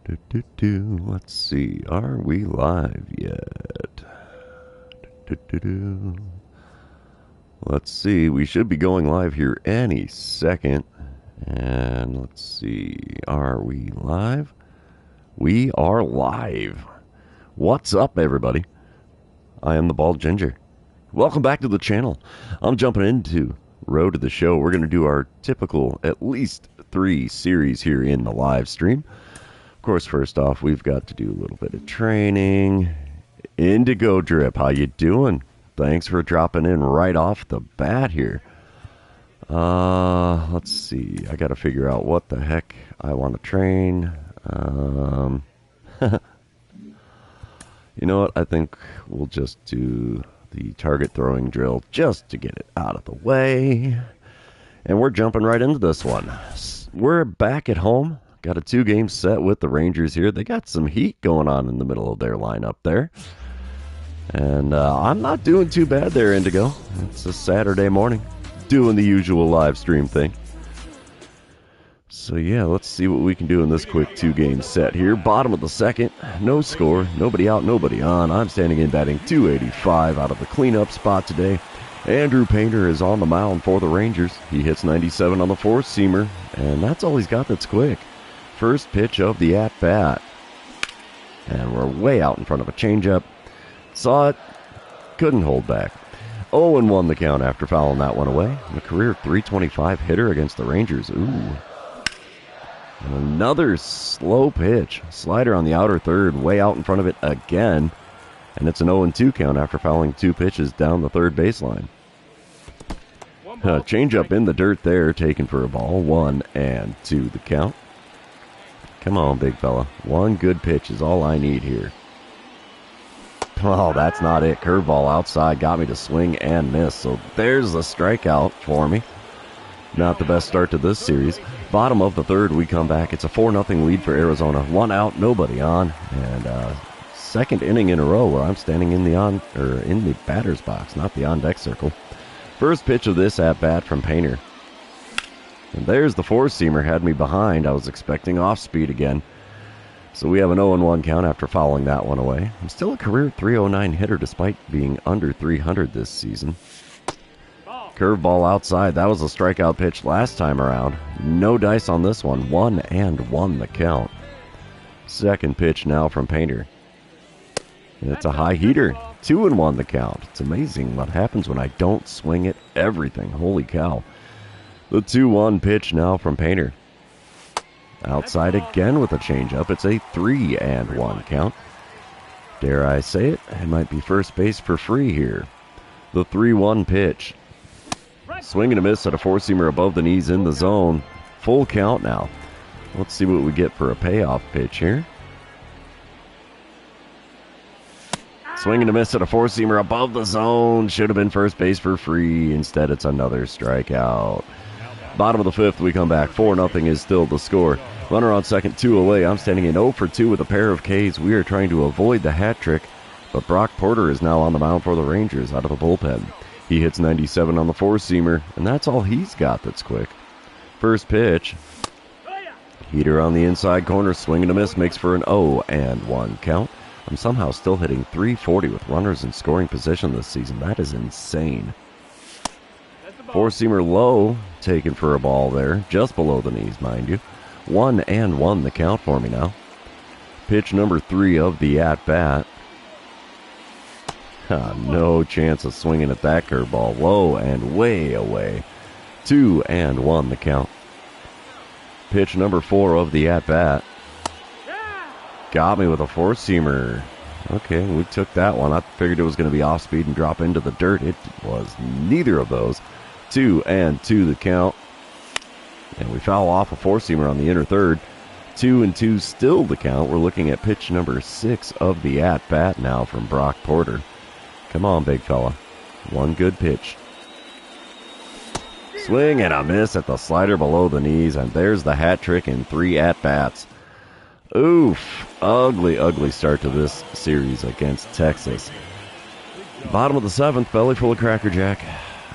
Let's see. Are we live yet? Let's see. We should be going live here any second. And let's see. Are we live? We are live. What's up, everybody? I am the Bald Ginger. Welcome back to the channel. I'm jumping into Road to the Show. We're going to do our typical at least 3 series here in the live stream. Of course, first off, we've got to do a little bit of training. Indigo Drip, how you doing? Thanks for dropping in right off the bat here. Let's see. I got to figure out what the heck I want to train. You know what? I think we'll just do the target throwing drill just to get it out of the way. And we're jumping right into this one. We're back at home. Got a 2-game set with the Rangers here. They got some heat going on in the middle of their lineup there. And I'm not doing too bad there, Indigo. It's a Saturday morning. Doing the usual live stream thing. So yeah, let's see what we can do in this quick 2-game set here. Bottom of the second, no score, nobody out, nobody on. I'm standing in batting 285 out of the cleanup spot today. Andrew Painter is on the mound for the Rangers. He hits 97 on the 4-seamer, and that's all he's got that's quick. First pitch of the at-bat. And we're way out in front of a changeup. Saw it, couldn't hold back. 0-1 the count after fouling that one away. A career .325 hitter against the Rangers. Ooh. And another slow pitch. Slider on the outer third, way out in front of it again. And it's an 0-2 count after fouling 2 pitches down the third baseline. Change-up in the dirt there, taken for a ball. 1-2 the count. Come on, big fella. One good pitch is all I need here. Oh, that's not it. Curveball outside got me to swing and miss. So there's a strikeout for me. Not the best start to this series. Bottom of the third, we come back. It's a 4-0 lead for Arizona. 1 out, nobody on. And second inning in a row where I'm standing in the batter's box, not the on-deck circle. First pitch of this at-bat from Painter. And there's the 4-seamer, had me behind. I was expecting off-speed again. So we have an 0-1 count after fouling that one away. I'm still a career .309 hitter despite being under 300 this season. Curveball outside. That was a strikeout pitch last time around. No dice on this one. 1-1 the count. Second pitch now from Painter. It's a high heater. 2-1 the count. It's amazing what happens when I don't swing at everything. Holy cow. The 2-1 pitch now from Painter. Outside again with a changeup. It's a 3-1 count. Dare I say it? It might be first base for free here. The 3-1 pitch. Swing and a miss at a 4-seamer above the knees in the zone. Full count now. Let's see what we get for a payoff pitch here. Swing and a miss at a 4-seamer above the zone. Should have been first base for free. Instead, it's another strikeout. Bottom of the fifth, we come back. 4-0 is still the score. Runner on second, 2 away. I'm standing in 0 for 2 with a pair of Ks. We are trying to avoid the hat trick, but Brock Porter is now on the mound for the Rangers out of the bullpen. He hits 97 on the 4-seamer, and that's all he's got that's quick. First pitch. Heater on the inside corner, swing and a miss, makes for an 0-1 count. I'm somehow still hitting .340 with runners in scoring position this season. That is insane. 4-seamer low, taken for a ball there, just below the knees, mind you. 1-1 the count for me now. Pitch number 3 of the at-bat. No chance of swinging at that curveball. Low and way away. 2-1 the count. Pitch number 4 of the at-bat. Got me with a 4-seamer. Okay, we took that one. I figured it was going to be off-speed and drop into the dirt. It was neither of those. 2-2 the count. And we foul off a 4-seamer on the inner third. 2-2 still the count. We're looking at pitch number 6 of the at-bat now from Brock Porter. Come on, big fella. One good pitch. Swing and a miss at the slider below the knees. And there's the hat trick in 3 at-bats. Oof. Ugly, ugly start to this series against Texas. Bottom of the 7th, belly full of Cracker Jack.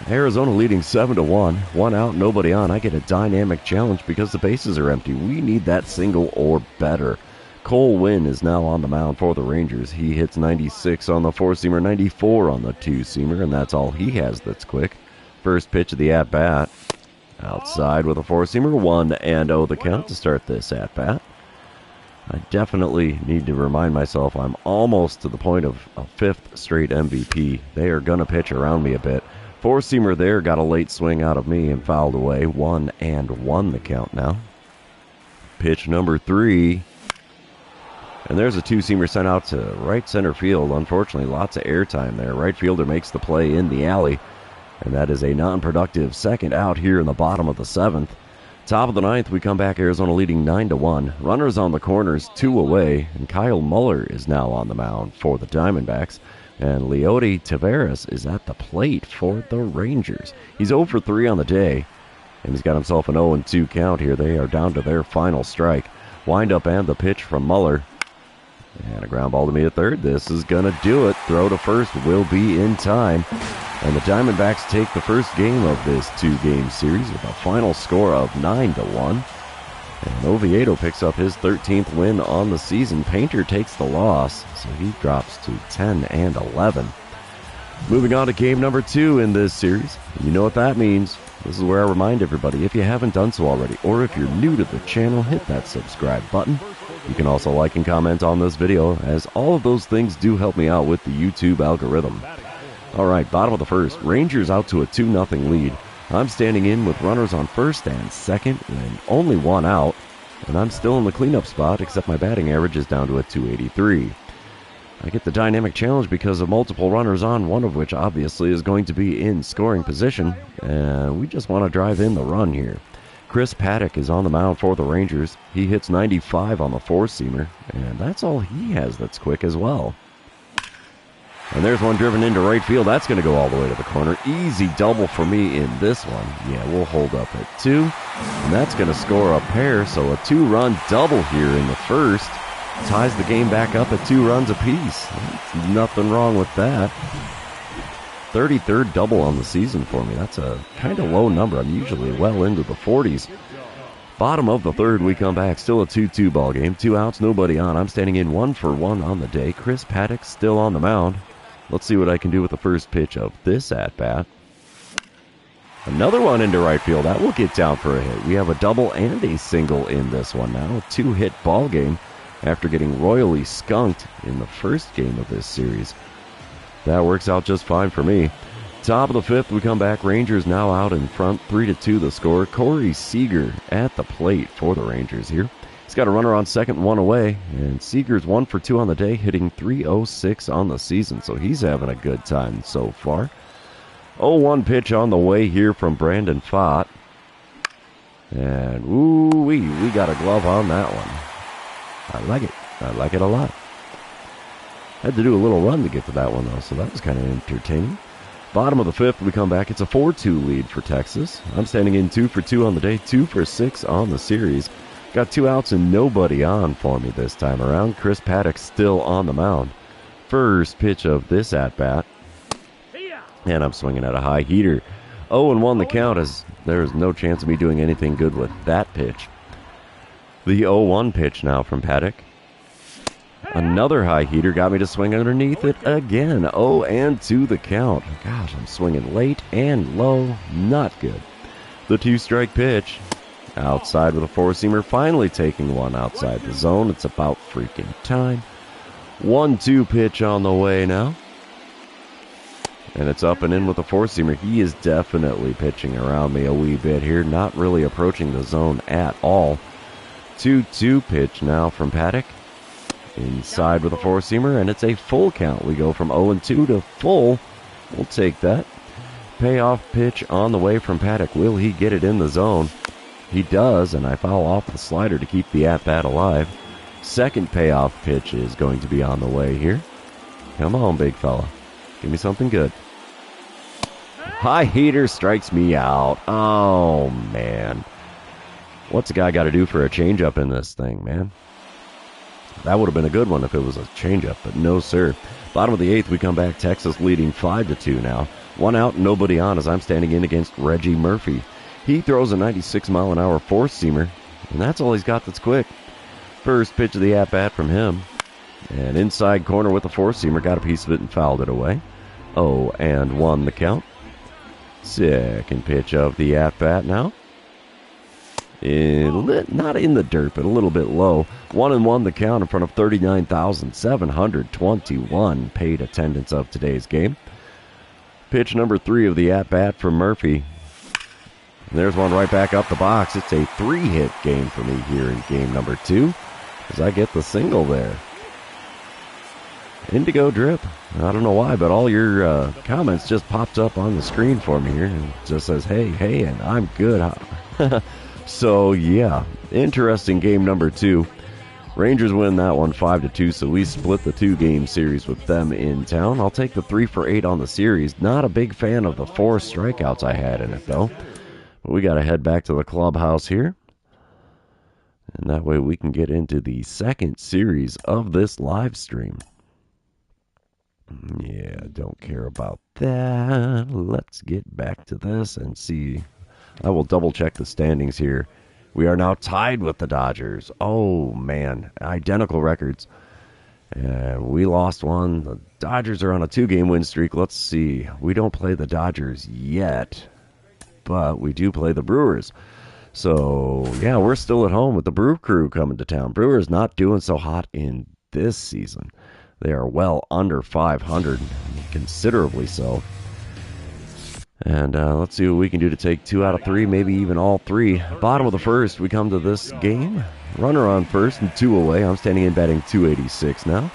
Arizona leading 7-1. 1 out, nobody on. I get a dynamic challenge because the bases are empty. We need that single or better Cole Winn is now on the mound for the Rangers. He hits 96 on the four-seamer, 94 on the two-seamer, and that's all he has that's quick. First pitch of the at-bat. Outside with a four-seamer, 1-0 the count to start this at-bat. I definitely need to remind myself I'm almost to the point of a fifth straight MVP. They are going to pitch around me a bit. Four-seamer there got a late swing out of me and fouled away. 1-1 the count now. Pitch number 3. And there's a two-seamer sent out to right center field. Unfortunately, lots of airtime there. Right fielder makes the play in the alley. And that is a non-productive second out here in the bottom of the 7th. Top of the 9th, we come back, Arizona leading 9-1. Runners on the corners, 2 away, and Kyle Muller is now on the mound for the Diamondbacks. And Leody Taveras is at the plate for the Rangers. He's 0 for 3 on the day, and he's got himself an 0-2 count here. They are down to their final strike. Wind-up and the pitch from Muller. And a ground ball to me at third. This is going to do it. Throw to first will be in time. And the Diamondbacks take the first game of this 2-game series with a final score of 9-1. And Oviedo picks up his 13th win on the season. Painter takes the loss, so he drops to 10-11. Moving on to game number 2 in this series. You know what that means. This is where I remind everybody, if you haven't done so already, or if you're new to the channel, hit that subscribe button. You can also like and comment on this video, as all of those things do help me out with the YouTube algorithm. Alright, bottom of the first. Rangers out to a 2-0 lead. I'm standing in with runners on first and second, and only 1 out. And I'm still in the cleanup spot, except my batting average is down to a 283. I get the dynamic challenge because of multiple runners on, one of which obviously is going to be in scoring position. And we just want to drive in the run here. Chris Paddock is on the mound for the Rangers. He hits 95 on the four-seamer, and that's all he has that's quick as well. And there's one driven into right field. That's going to go all the way to the corner. Easy double for me in this one. Yeah, we'll hold up at 2. And that's going to score a pair, so a 2-run double here in the first. Ties the game back up at 2 runs apiece. There's nothing wrong with that. 33rd double on the season for me. That's a kind of low number. I'm usually well into the 40s. Bottom of the 3rd, we come back. Still a 2-2 ball game. 2 outs, nobody on. I'm standing in 1 for 1 on the day. Chris Paddock still on the mound. Let's see what I can do with the first pitch of this at-bat. Another one into right field. That will get down for a hit. We have a double and a single in this one now. A 2-hit ball game after getting royally skunked in the first game of this series. That works out just fine for me. Top of the 5th, we come back. Rangers now out in front. 3-2 the score. Corey Seager at the plate for the Rangers here. He's got a runner on second, 1 away. And Seager's 1 for 2 on the day, hitting .306 on the season. So he's having a good time so far. 0-1 pitch on the way here from Brandon Pfaadt. And ooh-wee, we got a glove on that one. I like it. I like it a lot. Had to do a little run to get to that one, though, so that was kind of entertaining. Bottom of the 5th, we come back. It's a 4-2 lead for Texas. I'm standing in 2 for 2 on the day, 2 for 6 on the series. Got 2 outs and nobody on for me this time around. Chris Paddock still on the mound. First pitch of this at-bat. And I'm swinging at a high heater. 0-1 the count, as there is no chance of me doing anything good with that pitch. The 0-1 pitch now from Paddock. Another high heater got me to swing underneath it again. 0-2 the count. Gosh, I'm swinging late and low. Not good. The 2-strike pitch. Outside with a four-seamer. Finally taking one outside the zone. It's about freaking time. 1-2 pitch on the way now. And it's up and in with a four-seamer. He is definitely pitching around me a wee bit here. Not really approaching the zone at all. 2-2 pitch now from Paddock. Inside with a four-seamer, and it's a full count. We go from 0-2 to full. We'll take that. Payoff pitch on the way from Paddock. Will he get it in the zone? He does, and I foul off the slider to keep the at-bat alive. Second payoff pitch is going to be on the way here. Come on, big fella. Give me something good. High heater strikes me out. Oh, man. What's a guy got to do for a changeup in this thing, man? That would have been a good one if it was a changeup, but no, sir. Bottom of the 8th, we come back. Texas leading 5-2 now. 1 out, nobody on as I'm standing in against Reggie Murphy. He throws a 96-mile-an-hour four-seamer, and that's all he's got that's quick. First pitch of the at-bat from him. And inside corner with the four-seamer. Got a piece of it and fouled it away. 0-1 the count. Second pitch of the at-bat now. Not in the dirt, but a little bit low. 1-1 the count in front of 39,721 paid attendance of today's game. Pitch number 3 of the at-bat from Murphy. And there's one right back up the box. It's a 3-hit game for me here in game number 2, as I get the single there. Indigo Drip. I don't know why, but all your comments just popped up on the screen for me here. And it just says, hey, and I'm good. So, yeah, interesting game number 2. Rangers win that one 5-2, so we split the 2-game series with them in town. I'll take the 3 for 8 on the series. Not a big fan of the 4 strikeouts I had in it, though. But we got to head back to the clubhouse here. And that way we can get into the second series of this live stream. Yeah, don't care about that. Let's get back to this and see. I will double check the standings here. We are now tied with the Dodgers. Oh, man. Identical records. We lost one. The Dodgers are on a 2-game win streak. Let's see. We don't play the Dodgers yet, but we do play the Brewers. So, yeah, we're still at home with the Brew Crew coming to town. Brewers not doing so hot in this season. They are well under 500, considerably so. And let's see what we can do to take 2 out of 3, maybe even all 3. Bottom of the first, we come to this game. Runner on first and 2 away. I'm standing in batting 286 now.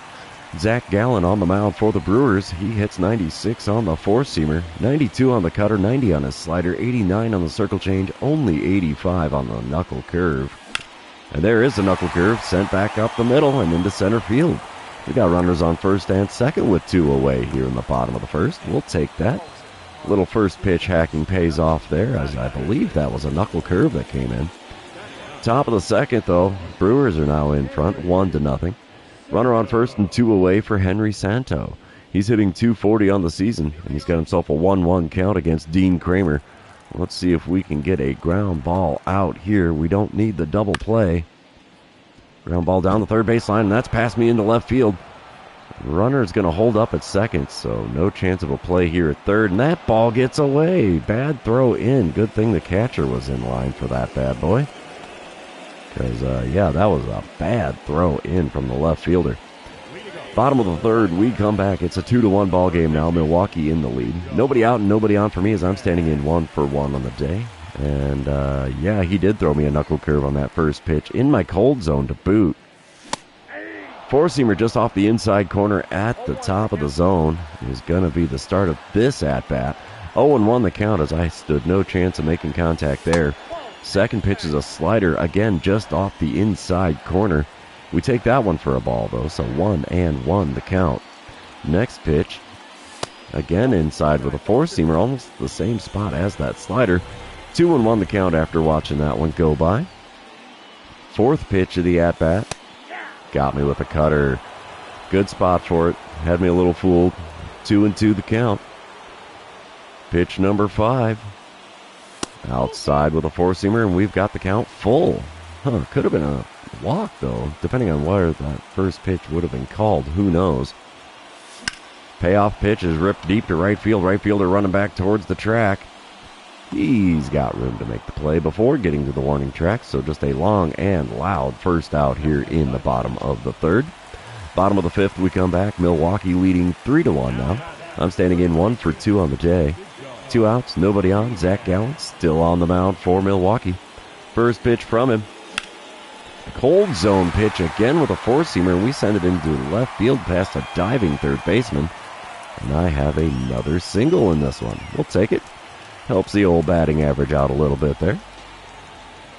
Zach Gallen on the mound for the Brewers. He hits 96 on the four-seamer, 92 on the cutter, 90 on his slider, 89 on the circle change, only 85 on the knuckle curve. And there is the knuckle curve, sent back up the middle and into center field. We got runners on first and second with 2 away here in the bottom of the first. We'll take that. Little first pitch hacking pays off there, as I believe that was a knuckle curve that came in. Top of the second, though, Brewers are now in front, 1-0. Runner on first and 2 away for Henry Santo. He's hitting .240 on the season, and he's got himself a 1-1 count against Dean Kramer. Let's see if we can get a ground ball out here. We don't need the double play. Ground ball down the third baseline, and that's past me into left field. Runner's going to hold up at second, so no chance of a play here at third. And that ball gets away. Bad throw in. Good thing the catcher was in line for that bad boy. Because, yeah, that was a bad throw in from the left fielder. Bottom of the third, we come back. It's a 2-1 ball game now. Milwaukee in the lead. Nobody out and nobody on for me as I'm standing in 1 for 1 on the day. And, yeah, he did throw me a knuckle curve on that first pitch in my cold zone to boot. Four-seamer just off the inside corner at the top of the zone is going to be the start of this at-bat. 0-1 the count as I stood no chance of making contact there. Second pitch is a slider, again just off the inside corner. We take that one for a ball, though, so 1-1 the count. Next pitch, again inside with a four-seamer, almost the same spot as that slider. 2-1 the count after watching that one go by. Fourth pitch of the at-bat. Got me with a cutter. Good spot for it. Had me a little fooled. 2-2 the count. Pitch number 5. Outside with a four-seamer, and we've got the count full. Could have been a walk, though, depending on where that first pitch would have been called. Who knows? Payoff pitch is ripped deep to right field. Right fielder running back towards the track. He's got room to make the play before getting to the warning track, so just a long and loud first out here in the bottom of the third. Bottom of the fifth, we come back. Milwaukee leading 3-1 now. I'm standing in 1 for 2 on the day. 2 outs, nobody on. Zach Gallen still on the mound for Milwaukee. First pitch from him. Cold zone pitch again with a four-seamer, and we send it into left field past a diving third baseman. And I have another single in this one. We'll take it. Helps the old batting average out a little bit there.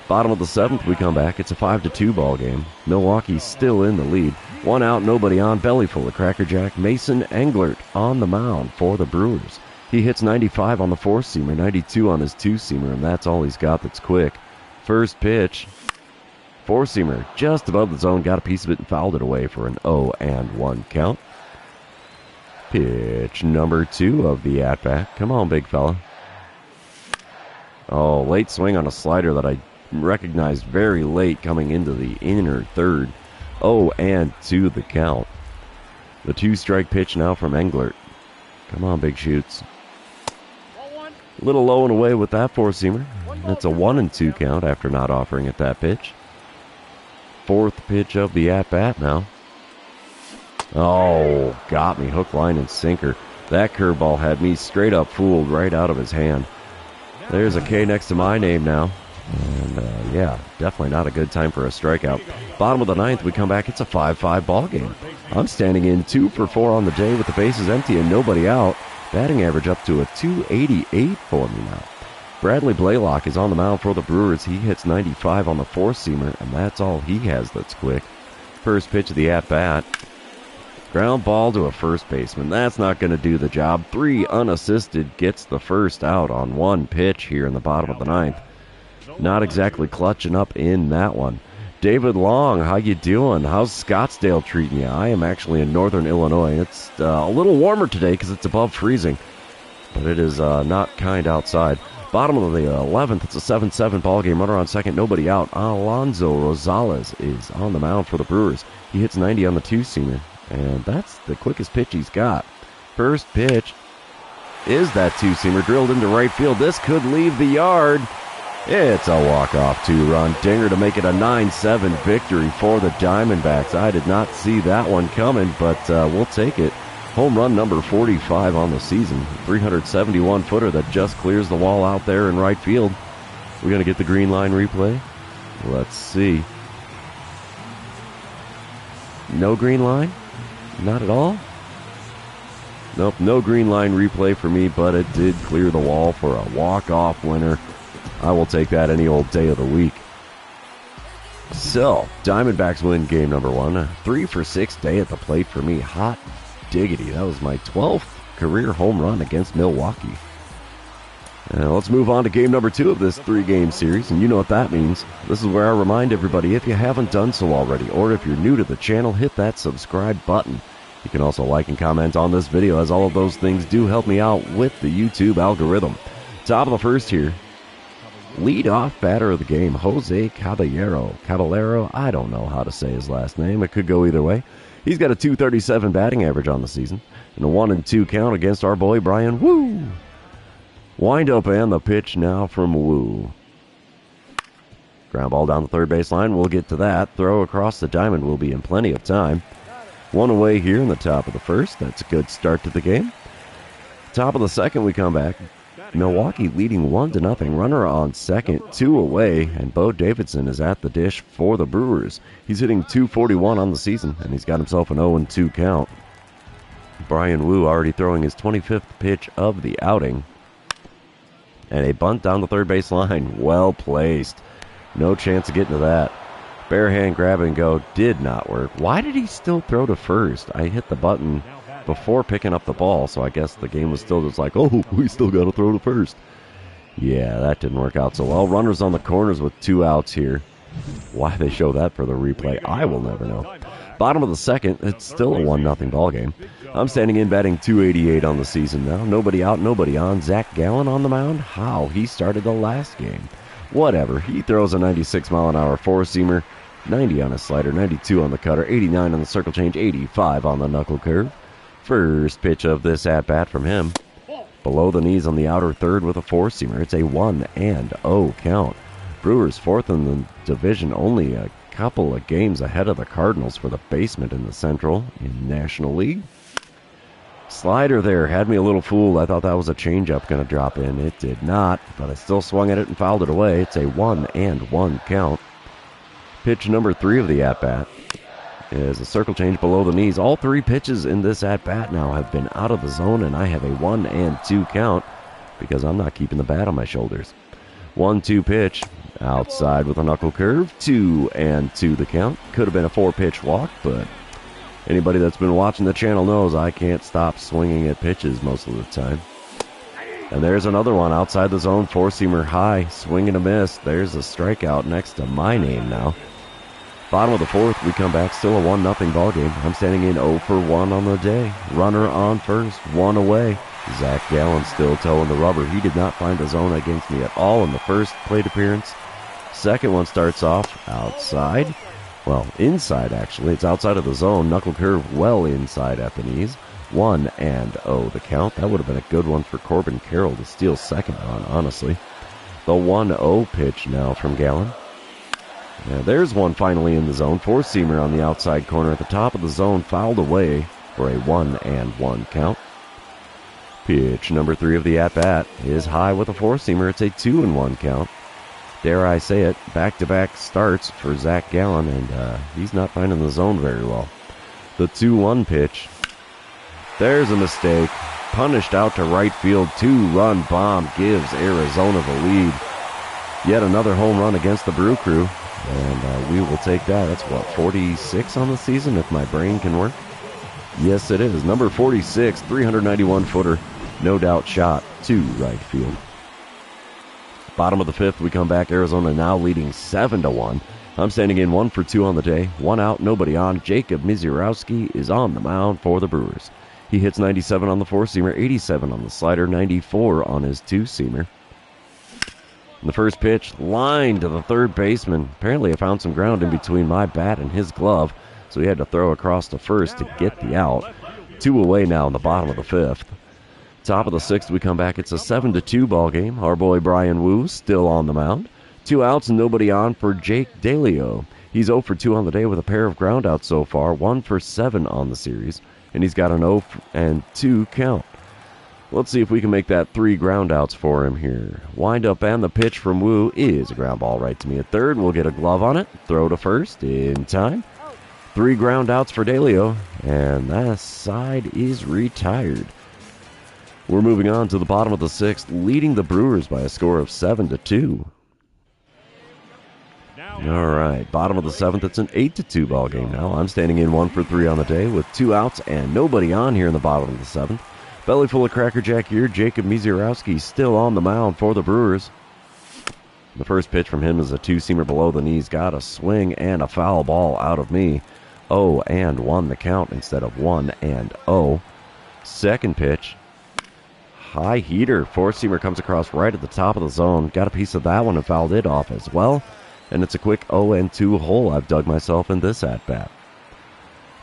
Bottom of the seventh, we come back. It's a 5-2 ball game. Milwaukee's still in the lead. 1 out, nobody on. Belly full of Cracker Jack. Mason Englert on the mound for the Brewers. He hits 95 on the four-seamer, 92 on his two-seamer, and that's all he's got that's quick. First pitch, four-seamer just above the zone. Got a piece of it and fouled it away for an 0-1 count. Pitch number 2 of the at-bat. Come on, big fella. Oh, late swing on a slider that I recognized very late coming into the inner third. 0-2 the count. The 2-strike pitch now from Englert. Come on, Big Shoots. A little low and away with that four-seamer. It's a 1-2 count after not offering it that pitch. Fourth pitch of the at-bat now. Oh, got me. Hook, line, and sinker. That curveball had me straight up fooled right out of his hand. There's a K next to my name now. And, yeah, definitely not a good time for a strikeout. Bottom of the ninth, we come back. It's a 5-5 ball game. I'm standing in 2 for 4 on the day with the bases empty and nobody out. Batting average up to a 288 for me now. Bradley Blaylock is on the mound for the Brewers. He hits 95 on the four-seamer, and that's all he has that's quick. First pitch of the at-bat. Ground ball to a first baseman. That's not going to do the job. 3 unassisted, gets the first out on one pitch here in the bottom of the ninth. Not exactly clutching up in that one. David Long, how you doing? How's Scottsdale treating you? I am actually in northern Illinois. It's a little warmer today because it's above freezing, but it is not kind outside. Bottom of the 11th, it's a 7-7 ball game. Runner on second, nobody out. Alonzo Rosales is on the mound for the Brewers. He hits 90 on the two-seamer, and that's the quickest pitch he's got. First pitch is that two-seamer drilled into right field. This could leave the yard. It's a walk-off 2-run dinger to make it a 9-7 victory for the Diamondbacks. I did not see that one coming, but we'll take it. Home run number 45 on the season. 371-footer that just clears the wall out there in right field. We're going to get the green line replay. Let's see. No green line? Not at all? Nope, no green line replay for me, but it did clear the wall for a walk-off winner. I will take that any old day of the week. So, Diamondbacks win game number 1. A 3 for 6 day at the plate for me. Hot diggity. That was my 12th career home run against Milwaukee. Let's move on to game number 2 of this 3-game series, and you know what that means. This is where I remind everybody, if you haven't done so already, or if you're new to the channel, hit that subscribe button. You can also like and comment on this video, as all of those things do help me out with the YouTube algorithm. Top of the first here. Lead-off batter of the game, Jose Caballero. I don't know how to say his last name. It could go either way. He's got a 237 batting average on the season, and a 1-2 count against our boy Brian Woo. Wind up and the pitch now from Woo. Ground ball down the third base line. We'll get to that. Throw across the diamond will be in plenty of time. 1 away here in the top of the first. That's a good start to the game. Top of the second, we come back. Milwaukee leading 1-0. Runner on second, 2 away, and Bo Davidson is at the dish for the Brewers. He's hitting .241 on the season, and he's got himself an 0-2 count. Brian Woo already throwing his 25th pitch of the outing. And a bunt down the third base line. Well placed. No chance of getting to that. Bare hand grab and go did not work. Why did he still throw to first? I hit the button before picking up the ball, so I guess the game was still just like, oh, we still got to throw to first. Yeah, that didn't work out so well. Runners on the corners with 2 outs here. Why they show that for the replay, I will never know. Bottom of the second, it's still a 1-0 ball game. I'm standing in batting .288 on the season now. Nobody out, nobody on. Zach Gallen on the mound? How? He started the last game. Whatever. He throws a 96-mile-an-hour four-seamer, 90 on his slider, 92 on the cutter, 89 on the circle change, 85 on the knuckle curve. First pitch of this at-bat from him. Below the knees on the outer third with a four-seamer. It's a 1-0 count. Brewers 4th in the division, only a couple of games ahead of the Cardinals for the basement in the Central in National League. Slider there had me a little fooled. I thought that was a changeup going to drop in. It did not, but I still swung at it and fouled it away. It's a 1-1 count. Pitch number 3 of the at-bat is a circle change below the knees. All 3 pitches in this at-bat now have been out of the zone, and I have a 1-2 count because I'm not keeping the bat on my shoulders. 1-2 pitch, outside with a knuckle curve, 2-2 the count. Could have been a 4-pitch walk, but anybody that's been watching the channel knows I can't stop swinging at pitches most of the time. And there's another one outside the zone, four-seamer high, swing and a miss. There's a strikeout next to my name now. Bottom of the fourth, we come back, still a 1-0 ball game. I'm standing in 0 for 1 on the day. Runner on first, 1 away. Zach Gallen still towing the rubber. He did not find the zone against me at all in the first plate appearance. Second one starts off outside. Well, inside, actually. It's outside of the zone. Knuckle curve well inside at the knees. 1-0 the count. That would have been a good one for Corbin Carroll to steal second on, honestly. The 1-0 pitch now from Gallen. Yeah, there's one finally in the zone. Four-seamer on the outside corner at the top of the zone, fouled away for a 1-1 count. Pitch number 3 of the at-bat is high with a four-seamer. It's a 2-1 count. Dare I say it, back-to-back starts for Zach Gallen, and he's not finding the zone very well. The 2-1 pitch. There's a mistake. Punished out to right field. 2-run bomb gives Arizona the lead. Yet another home run against the Brew Crew. And we will take that. That's, 46 on the season, if my brain can work? Yes, it is. Number 46, 391-footer. No doubt shot to right field. Bottom of the 5th, we come back. Arizona now leading 7-1. I'm standing in 1 for 2 on the day. 1 out, nobody on. Jacob Misiorowski is on the mound for the Brewers. He hits 97 on the four-seamer, 87 on the slider, 94 on his two-seamer. The first pitch, line to the third baseman. Apparently I found some ground in between my bat and his glove, so he had to throw across to first to get the out. 2 away now in the bottom of the 5th. Top of the 6th, we come back. It's a 7-2 ball game. Our boy Brian Wu still on the mound. 2 outs and nobody on for Jake Dalio. He's 0 for 2 on the day with a pair of groundouts so far, 1 for 7 on the series, and he's got an 0-2 count. Let's see if we can make that 3 groundouts for him here. Wind up and the pitch from Wu is a ground ball right to me at third. We'll get a glove on it. Throw to first in time. 3 groundouts for Dalio, and that side is retired. We're moving on to the bottom of the 6th, leading the Brewers by a score of 7-2. All right, bottom of the 7th, it's an 8-2 ball game now. I'm standing in 1 for 3 on the day with 2 outs and nobody on here in the bottom of the 7th. Belly full of Cracker Jack here. Jacob Misiorowski still on the mound for the Brewers. The first pitch from him is a 2-seamer below the knees. Got a swing and a foul ball out of me. 0-1 the count instead of 1-0. Second pitch. High heater. Four-seamer comes across right at the top of the zone. Got a piece of that one and fouled it off as well. And it's a quick 0-2 hole I've dug myself in this at-bat.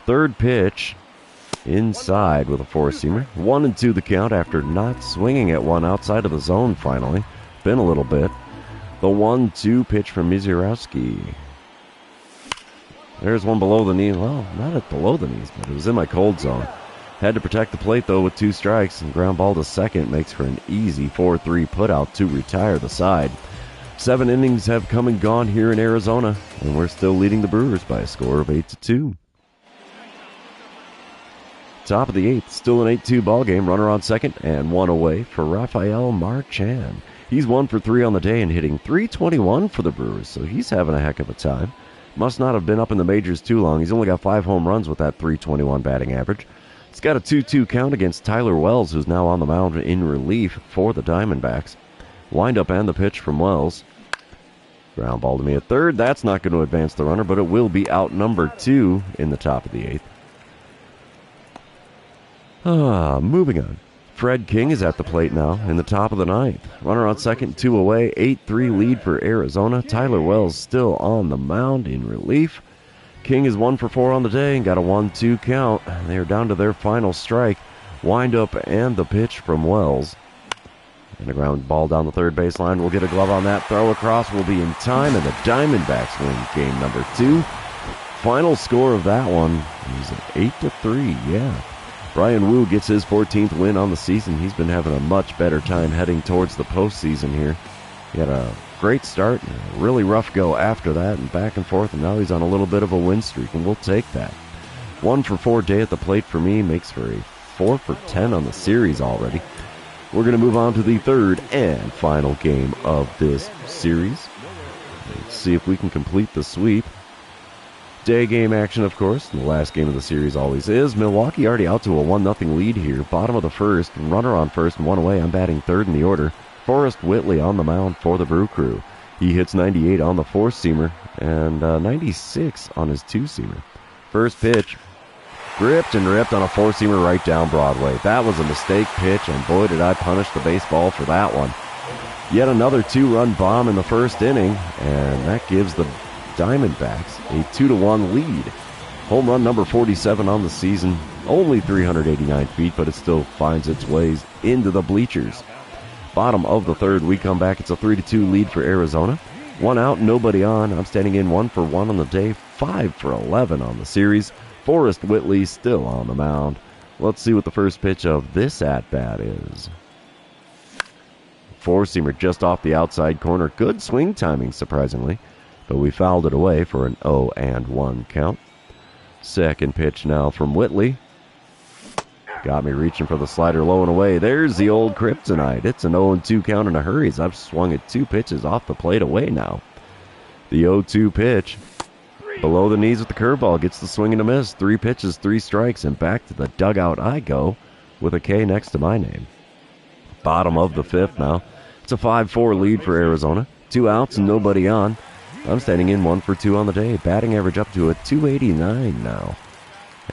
Third pitch. Inside with a four-seamer. 1-2 the count after not swinging at one outside of the zone finally. Been a little bit. The 1-2 pitch from Misiorowski. There's one below the knee. Well, not at below the knees, but it was in my cold zone. Had to protect the plate, though, with 2 strikes, and ground ball to second makes for an easy 4-3 putout to retire the side. 7 innings have come and gone here in Arizona, and we're still leading the Brewers by a score of 8-2. Top of the 8th, still an 8-2 ball game. Runner on second and 1 away for Rafael Marchand. He's 1 for 3 on the day and hitting .321 for the Brewers, so he's having a heck of a time. Must not have been up in the majors too long. He's only got 5 home runs with that .321 batting average. He's got a 2-2 count against Tyler Wells, who's now on the mound in relief for the Diamondbacks. Wind-up and the pitch from Wells. Ground ball to me at third. That's not going to advance the runner, but it will be out number 2 in the top of the 8th. Moving on. Fred King is at the plate now in the top of the 9th. Runner on second, 2 away, 8-3 lead for Arizona. Tyler Wells still on the mound in relief. King is 1 for 4 on the day and got a 1-2 count. They are down to their final strike. Wind up and the pitch from Wells. And a ground ball down the third baseline. We'll get a glove on that. Throw across will be in time, and the Diamondbacks win game number 2. Final score of that one is 8-3, yeah. Brian Wu gets his 14th win on the season. He's been having a much better time heading towards the postseason here. He had a great start and a really rough go after that and back and forth, and now he's on a little bit of a win streak, and we'll take that. 1 for 4 day at the plate for me makes for a 4 for 10 on the series already. We're going to move on to the third and final game of this series. Let's see if we can complete the sweep. Day game action, of course. The last game of the series always is. Milwaukee already out to a 1-0 lead here. Bottom of the 1st, runner on first and 1 away. I'm batting third in the order. Forrest Whitley on the mound for the Brew Crew. He hits 98 on the four-seamer and 96 on his two-seamer. First pitch, gripped and ripped on a four-seamer right down Broadway. That was a mistake pitch, and boy did I punish the baseball for that one. Yet another 2-run bomb in the first inning, and that gives the Diamondbacks a 2-1 lead. Home run number 47 on the season, only 389 feet, but it still finds its ways into the bleachers. Bottom of the third, we come back. It's a 3-2 lead for Arizona. 1 out, nobody on. I'm standing in 1 for 1 on the day, 5 for 11 on the series. Forrest Whitley still on the mound. Let's see what the first pitch of this at-bat is. Four-seamer just off the outside corner. Good swing timing, surprisingly, but we fouled it away for an 0-1 count. Second pitch now from Whitley. Got me reaching for the slider low and away. There's the old kryptonite. It's an 0-2 count in a hurry as I've swung at 2 pitches off the plate away now. The 0-2 pitch. Below the knees with the curveball. Gets the swing and a miss. 3 pitches, 3 strikes, and back to the dugout I go with a K next to my name. Bottom of the fifth now. It's a 5-4 lead for Arizona. 2 outs and nobody on. I'm standing in 1 for 2 on the day. Batting average up to a 289 now.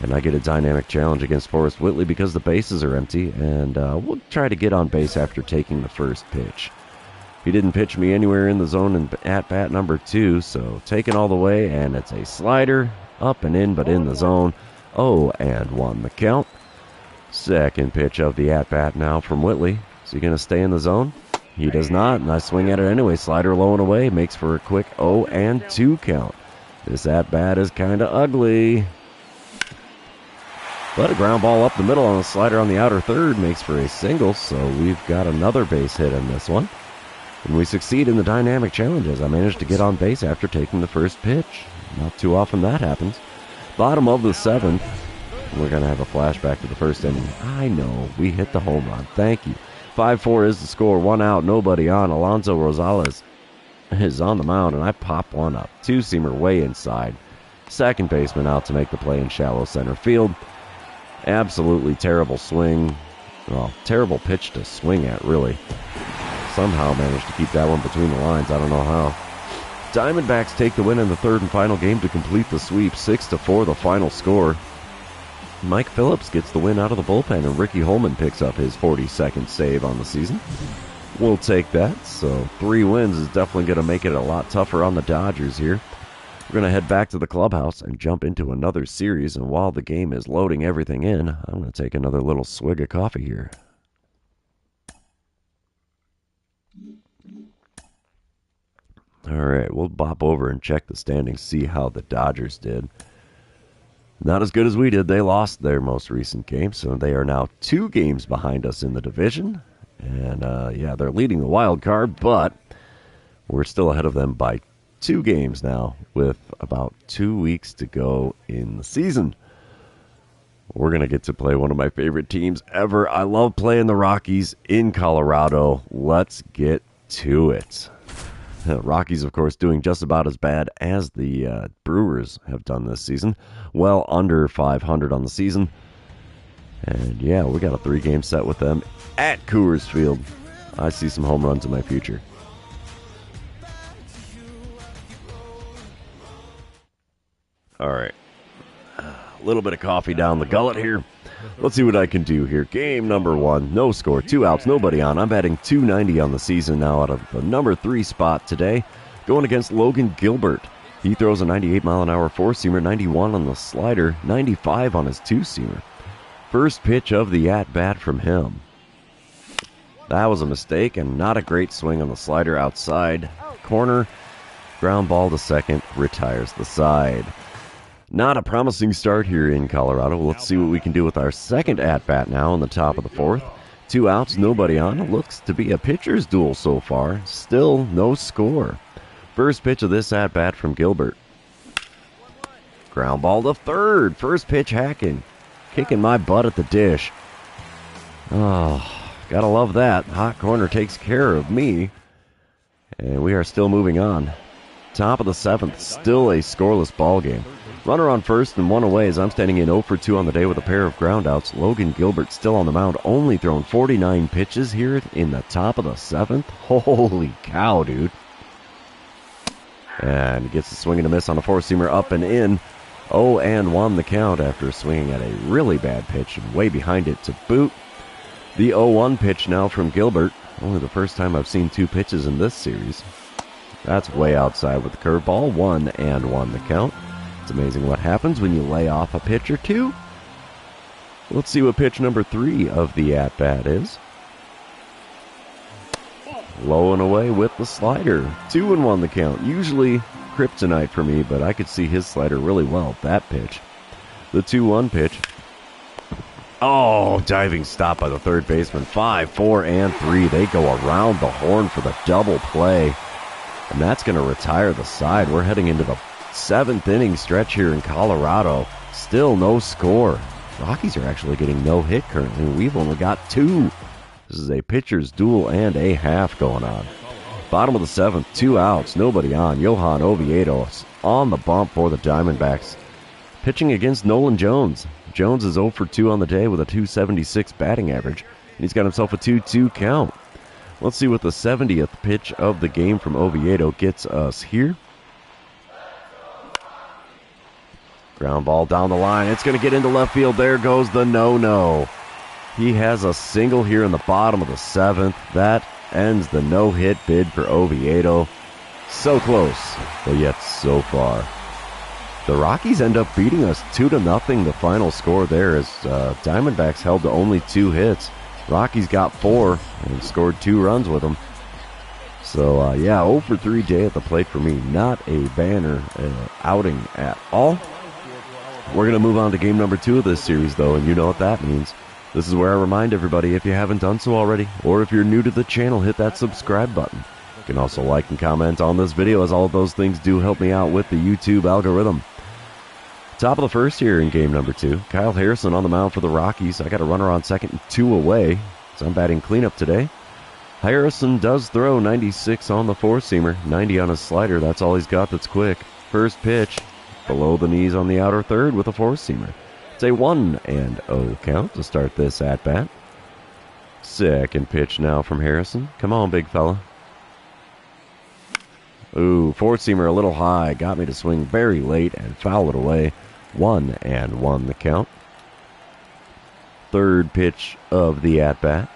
And I get a dynamic challenge against Forrest Whitley because the bases are empty. And we'll try to get on base after taking the first pitch. He didn't pitch me anywhere in the zone in at-bat number 2. So taken all the way, and it's a slider. Up and in, but in the zone. 0-1 the count. Second pitch of the at-bat now from Whitley. Is he going to stay in the zone? He does not, and I swing at it anyway. Slider low and away, makes for a quick 0-2 count. This at-bat is kind of ugly. But a ground ball up the middle on a slider on the outer third makes for a single, so we've got another base hit in this one. And we succeed in the dynamic challenge as I managed to get on base after taking the first pitch. Not too often that happens. Bottom of the seventh. We're going to have a flashback to the first inning. I know, we hit the home run. Thank you. 5-4 is the score. 1 out, nobody on. Alonso Rosales is on the mound, and I pop one up. 2-seamer way inside. Second baseman out to make the play in shallow center field. Absolutely terrible swing. Well, terrible pitch to swing at, really. Somehow managed to keep that one between the lines. I don't know how. Diamondbacks take the win in the third and final game to complete the sweep. 6-4 the final score. Mike Phillips gets the win out of the bullpen, and Ricky Holman picks up his 42nd save on the season. We'll take that. So 3 wins is definitely going to make it a lot tougher on the Dodgers here. We're going to head back to the clubhouse and jump into another series. And while the game is loading everything in, I'm going to take another little swig of coffee here. All right, we'll bop over and check the standings, see how the Dodgers did. Not as good as we did. They lost their most recent game, so they are now 2 games behind us in the division. And, yeah, they're leading the wild card, but we're still ahead of them by 2 games now with about 2 weeks to go in the season. We're going to get to play one of my favorite teams ever. I love playing the Rockies in Colorado. Let's get to it. Rockies, of course, doing just about as bad as the Brewers have done this season. Well under 500 on the season. And, yeah, we got a 3-game set with them at Coors Field. I see some home runs in my future. All right. A little bit of coffee down the gullet here. Let's see what I can do here. Game number 1, no score, 2 outs, nobody on. I'm batting .290 on the season now out of the number 3 spot today. Going against Logan Gilbert. He throws a 98-mile-an-hour 4-seamer, 91 on the slider, 95 on his 2-seamer. First pitch of the at-bat from him. That was a mistake and not a great swing on the slider outside. Corner, ground ball to second, retires the side. Not a promising start here in Colorado. Let's see what we can do with our second at-bat now in the top of the 4th. 2 outs, nobody on. Looks to be a pitcher's duel so far. Still no score. First pitch of this at-bat from Gilbert. Ground ball to third. First pitch hacking. Kicking my butt at the dish. Oh, gotta love that. Hot corner takes care of me. And we are still moving on. Top of the 7th, still a scoreless ball game. Runner on first and 1 away as I'm standing in 0 for 2 on the day with a pair of groundouts. Logan Gilbert still on the mound, only thrown 49 pitches here in the top of the 7th. Holy cow, dude. And gets a swing and a miss on a 4-seamer up and in. 0-1 the count after swinging at a really bad pitch and way behind it to boot. The 0-1 pitch now from Gilbert. Only the first time I've seen 2 pitches in this series. That's way outside with the curveball. 1-1 the count. It's amazing what happens when you lay off a pitch or 2. Let's see what pitch number 3 of the at-bat is. Low and away with the slider. 2-1 the count. Usually kryptonite for me, but I could see his slider really well. That pitch. The 2-1 pitch. Oh, diving stop by the third baseman. 5, 4, and 3. They go around the horn for the double play. And that's going to retire the side. We're heading into the 7th inning stretch here in Colorado. Still no score. Rockies are actually getting no hit currently. We've only got 2. This is a pitcher's duel and a half going on. Bottom of the 7th, 2 outs, nobody on. Johan Oviedo on the bump for the Diamondbacks. Pitching against Nolan Jones. Jones is 0 for 2 on the day with a .276 batting average. And he's got himself a 2-2 count. Let's see what the 70th pitch of the game from Oviedo gets us here. Ground ball down the line. It's going to get into left field. There goes the no-no. He has a single here in the bottom of the 7th. That ends the no-hit bid for Oviedo. So close, but yet so far. The Rockies end up beating us 2-0. The final score there is Diamondbacks held to only 2 hits. Rockies got 4 and scored 2 runs with them. So, yeah, 0 for 3 day at the plate for me. Not a banner outing at all. We're going to move on to game number 2 of this series, though, and you know what that means. This is where I remind everybody, if you haven't done so already, or if you're new to the channel, hit that subscribe button. You can also like and comment on this video, as all of those things do help me out with the YouTube algorithm. Top of the first here in game number 2. Kyle Harrison on the mound for the Rockies. I got a runner on second and 2 away, so I'm batting cleanup today. Harrison does throw 96 on the 4-seamer, 90 on his slider. That's all he's got that's quick. First pitch, below the knees on the outer third with a 4-seamer. It's a 1-0 count to start this at-bat. Second pitch now from Harrison. Come on, big fella. Ooh, 4-seamer a little high. Got me to swing very late and foul it away. 1-1 the count. Third pitch of the at-bat.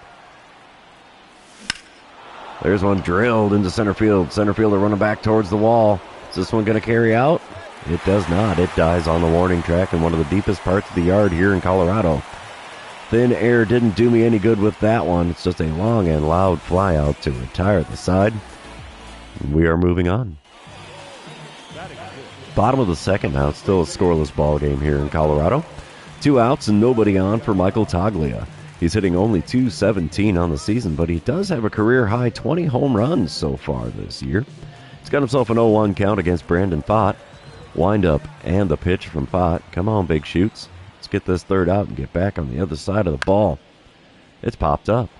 There's one drilled into center field. Center fielder running back towards the wall. Is this one going to carry out? It does not. It dies on the warning track in one of the deepest parts of the yard here in Colorado. Thin air didn't do me any good with that one. It's just a long and loud fly out to retire the side. We are moving on. Bottom of the 2nd now. It's still a scoreless ball game here in Colorado. 2 outs and nobody on for Michael Toglia. He's hitting only .217 on the season, but he does have a career-high 20 home runs so far this year. He's got himself an 0-1 count against Brandon Pfaadt. Wind up and the pitch from Pfaadt. Come on, big shoots. Let's get this third out and get back on the other side of the ball. It's popped up.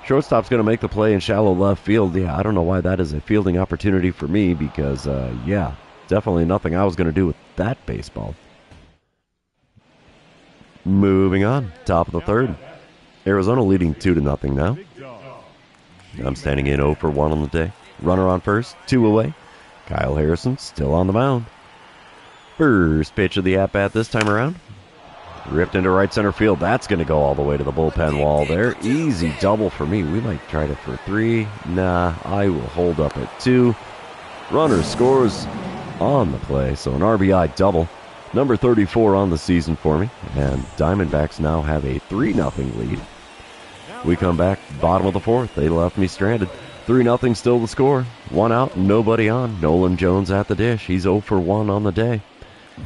Shortstop's going to make the play in shallow left field. Yeah, I don't know why that is a fielding opportunity for me because, yeah, definitely nothing I was going to do with that baseball. Moving on. Top of the 3rd. Arizona leading 2-0 now. I'm standing in 0 for 1 on the day. Runner on first, 2 away. Kyle Harrison still on the mound. First pitch of the at-bat this time around. Ripped into right center field. That's going to go all the way to the bullpen wall there. Easy double for me. We might try it for 3. Nah, I will hold up at 2. Runner scores on the play, so an RBI double. Number 34 on the season for me. And Diamondbacks now have a 3-0 lead. We come back, bottom of the 4th. They left me stranded. 3-0 still the score. 1 out, nobody on. Nolan Jones at the dish. He's 0 for 1 on the day.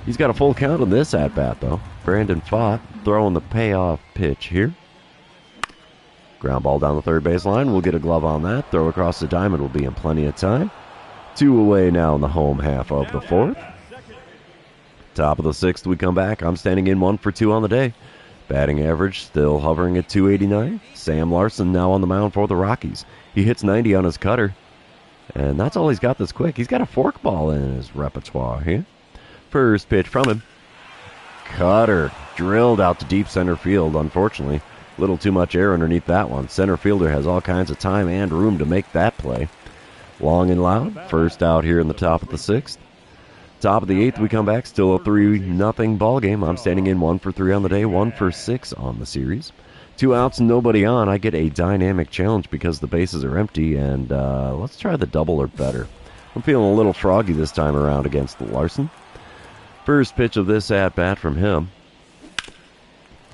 He's got a full count on this at-bat, though. Brandon Pfaadt throwing the payoff pitch here. Ground ball down the third baseline. We'll get a glove on that. Throw across the diamond will be in plenty of time. 2 away now in the home half of the 4th. Top of the 6th, we come back. I'm standing in 1 for 2 on the day. Batting average still hovering at .289. Sam Larson now on the mound for the Rockies. He hits 90 on his cutter. And that's all he's got that's quick. He's got a forkball in his repertoire here. First pitch from him. Cutter drilled out to deep center field, unfortunately. A little too much air underneath that one. Center fielder has all kinds of time and room to make that play. Long and loud. First out here in the top of the 6th. Top of the 8th, we come back. Still a 3-0 ball game. I'm standing in 1 for 3 on the day, 1 for 6 on the series. 2 outs and nobody on. I get a dynamic challenge because the bases are empty, and let's try the double or better. I'm feeling a little froggy this time around against Larson. First pitch of this at-bat from him.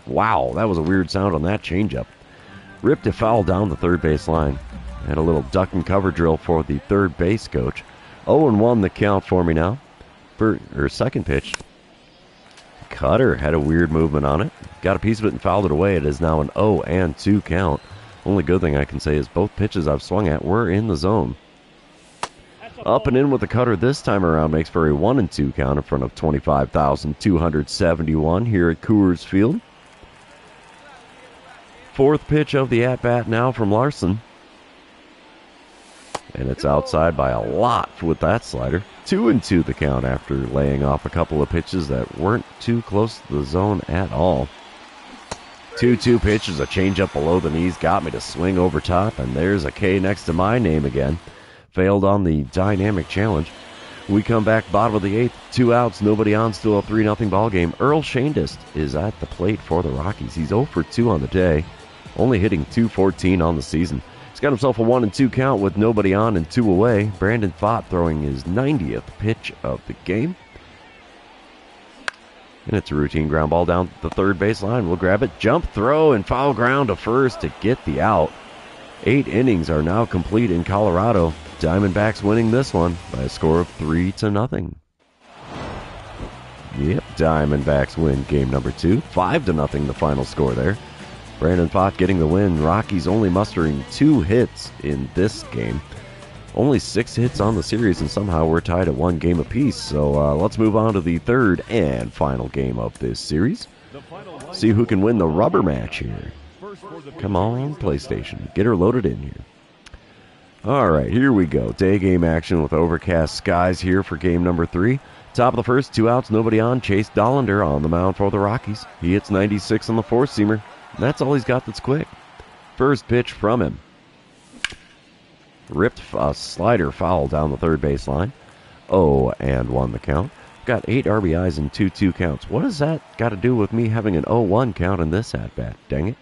Wow, that was a weird sound on that changeup. Ripped a foul down the third base line. Had a little duck and cover drill for the third base coach. 0-1 the count for me now. Second pitch. Cutter had a weird movement on it. Got a piece of it and fouled it away. It is now an 0-2 count. Only good thing I can say is both pitches I've swung at were in the zone. Up and in with the cutter this time around makes for a 1-2 count in front of 25,271 here at Coors Field. Fourth pitch of the at-bat now from Larson. And it's outside by a lot with that slider. 2-2 the count after laying off a couple of pitches that weren't too close to the zone at all. 2-2 pitches, a changeup below the knees, got me to swing over top, and there's a K next to my name again. Failed on the dynamic challenge. We come back bottom of the eighth, 2 outs, nobody on, still a 3-0 ball game. Earl Shandist is at the plate for the Rockies. He's 0 for 2 on the day, only hitting .214 on the season. He's got himself a 1-2 count with nobody on and 2 away. Brandon Pfaadt throwing his 90th pitch of the game. And it's a routine ground ball down the third base line. We'll grab it, jump throw, and foul ground to first to get the out. 8 innings are now complete in Colorado. Diamondbacks winning this one by a score of 3-0. Yep, Diamondbacks win game number 2. 5-0 the final score there. Brandon Pfaadt getting the win. Rockies only mustering 2 hits in this game. Only 6 hits on the series, and somehow we're tied at 1 game apiece. So let's move on to the third and final game of this series. See who can win the rubber match here. Come on, PlayStation. Get her loaded in here. All right, here we go. Day game action with overcast skies here for game number 3. Top of the first, 2 outs, nobody on. Chase Dollander on the mound for the Rockies. He hits 96 on the four-seamer. That's all he's got that's quick. First pitch from him. Ripped a slider foul down the third base line. 0-1 the count. Got 8 RBIs and 2-2 counts. What does that got to do with me having an 0-1 count in this at-bat? Dang it.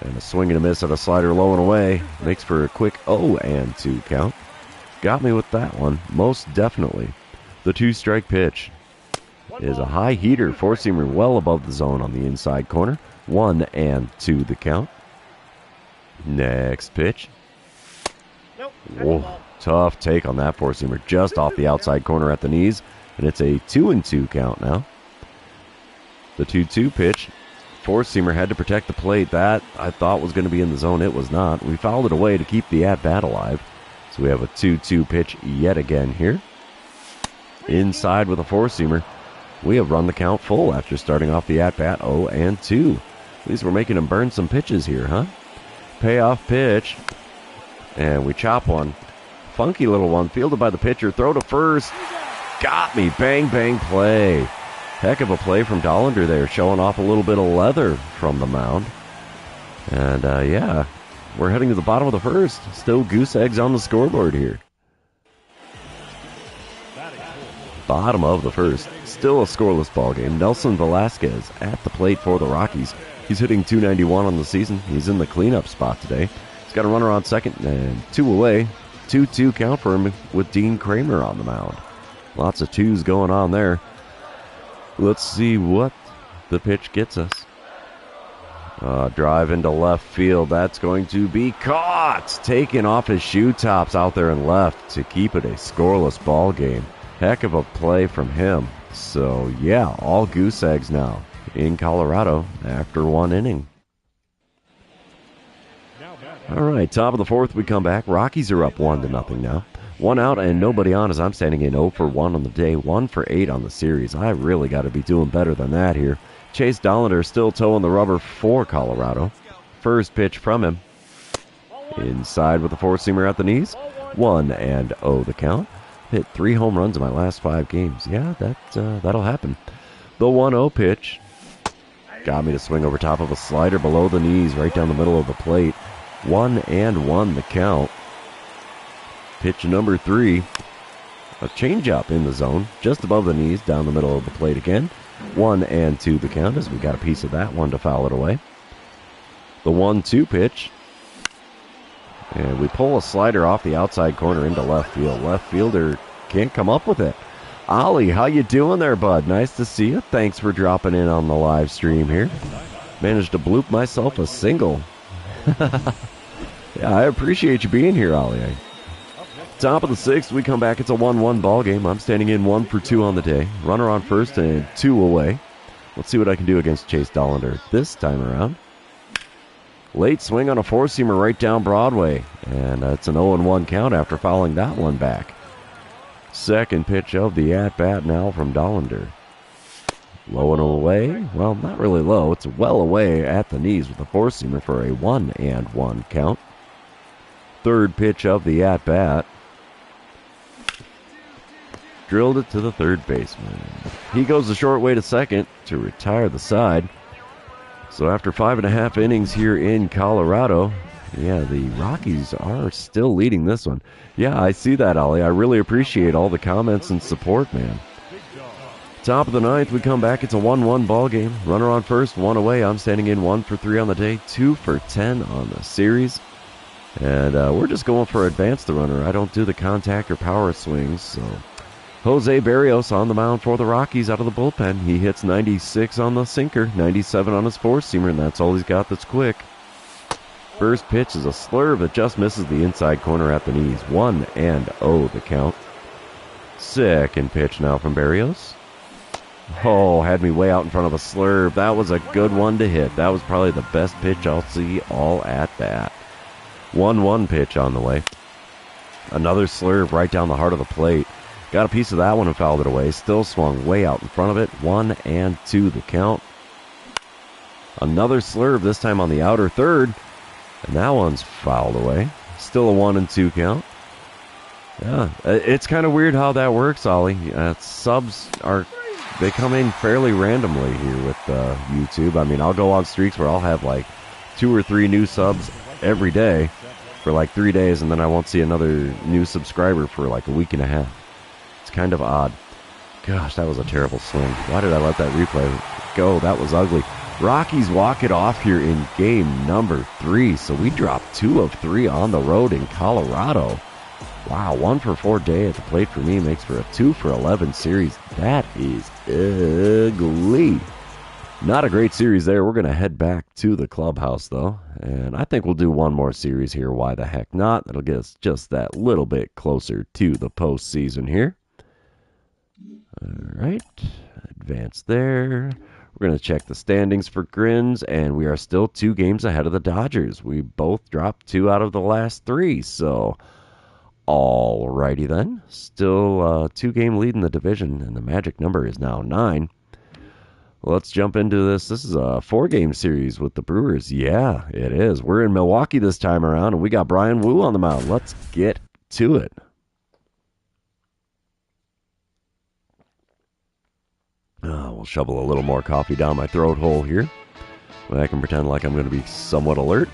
And a swing and a miss at a slider low and away. Makes for a quick 0-2 count. Got me with that one, most definitely. The 2-strike pitch is a high heater, four-seamer well above the zone on the inside corner. 1-2 the count. Next pitch. Whoa, tough take on that four-seamer, just off the outside corner at the knees, and it's a 2-2 count now. The 2-2 pitch. Four-seamer had to protect the plate. That I thought was going to be in the zone. It was not. We fouled it away to keep the at-bat alive. So we have a 2-2 pitch yet again here. Inside with a four-seamer. We have run the count full after starting off the at-bat 0-2. At least we're making him burn some pitches here, huh? Payoff pitch. And we chop one. Funky little one. Fielded by the pitcher. Throw to first. Got me. Bang, bang play. Heck of a play from Dollander there. Showing off a little bit of leather from the mound. And, yeah. We're heading to the bottom of the first. Still goose eggs on the scoreboard here. Bottom of the first. Still a scoreless ball game. Nelson Velasquez at the plate for the Rockies. He's hitting .291 on the season. He's in the cleanup spot today. He's got a runner on second and 2 away. 2-2 count for him with Dean Kramer on the mound. Lots of 2s going on there. Let's see what the pitch gets us. Drive into left field. That's going to be caught. Taken off his shoe tops out there and left to keep it a scoreless ball game. Heck of a play from him. So, yeah, all goose eggs now in Colorado after 1 inning. All right, top of the fourth, we come back. Rockies are up 1-0 now. 1 out and nobody on as I'm standing in 0 for 1 on the day, 1 for 8 on the series. I really got to be doing better than that here. Chase Dollander still toeing the rubber for Colorado. First pitch from him. Inside with the four-seamer at the knees. 1-0 the count. Hit 3 home runs in my last 5 games. Yeah, that'll happen. The 1-0 pitch. Got me to swing over top of a slider below the knees, right down the middle of the plate. 1-1 the count. Pitch number 3. A changeup in the zone, just above the knees, down the middle of the plate again. 1-2 the count as we got a piece of that one to foul it away. The 1-2 pitch. And we pull a slider off the outside corner into left field. Left fielder can't come up with it. Ollie, how you doing there, bud? Nice to see you. Thanks for dropping in on the live stream here. Managed to bloop myself a single. Yeah, I appreciate you being here, Ollie. Top of the sixth, we come back. It's a 1-1 ball game. I'm standing in 1 for 2 on the day. Runner on first and 2 away. Let's see what I can do against Chase Dollander this time around. Late swing on a four-seamer right down Broadway. And it's an 0-1 count after fouling that one back. Second pitch of the at-bat now from Dollander. Low and away. Well, not really low. It's well away at the knees with a four-seamer for a 1-1 count. Third pitch of the at-bat. Drilled it to the third baseman. He goes the short way to second to retire the side. So after 5.5 innings here in Colorado, yeah, the Rockies are still leading this one. Yeah, I see that, Ollie. I really appreciate all the comments and support, man. Top of the ninth, we come back. It's a 1-1 ball game. Runner on first, 1 away. I'm standing in 1 for 3 on the day, 2 for 10 on the series. And we're just going for advance the runner. I don't do the contact or power swings, so... Jose Barrios on the mound for the Rockies out of the bullpen. He hits 96 on the sinker, 97 on his four-seamer, and that's all he's got that's quick. First pitch is a slurve that just misses the inside corner at the knees. 1-0 the count. Second pitch now from Barrios. Oh, had me way out in front of a slurve. That was a good one to hit. That was probably the best pitch I'll see all at bat. 1-1 pitch on the way. Another slurve right down the heart of the plate. Got a piece of that one and fouled it away. Still swung way out in front of it. 1-2 the count. Another slurve, this time on the outer third. And that one's fouled away. Still a 1-2 count. Yeah, it's kind of weird how that works, Ollie. Subs they come in fairly randomly here with YouTube. I mean, I'll go on streaks where I'll have like 2 or 3 new subs every day for like 3 days, and then I won't see another new subscriber for like a week and a half. It's kind of odd. Gosh, that was a terrible swing. Why did I let that replay go? That was ugly. Rockies walk it off here in game number 3. So we dropped 2 of 3 on the road in Colorado. Wow, 1 for 4 day at the plate for me makes for a 2 for 11 series. That is ugly. Not a great series there. We're going to head back to the clubhouse, though. And I think we'll do one more series here. Why the heck not? That'll get us just that little bit closer to the postseason here. All right. Advance there. We're going to check the standings for Grins, and we are still 2 games ahead of the Dodgers. We both dropped 2 out of the last 3, so all righty then. Still 2-game lead in the division, and the magic number is now 9. Let's jump into this. This is a 4-game series with the Brewers. Yeah, it is. We're in Milwaukee this time around, and we got Brian Wu on the mound. Let's get to it. We'll shovel a little more coffee down my throat hole here. I can pretend like I'm going to be somewhat alert.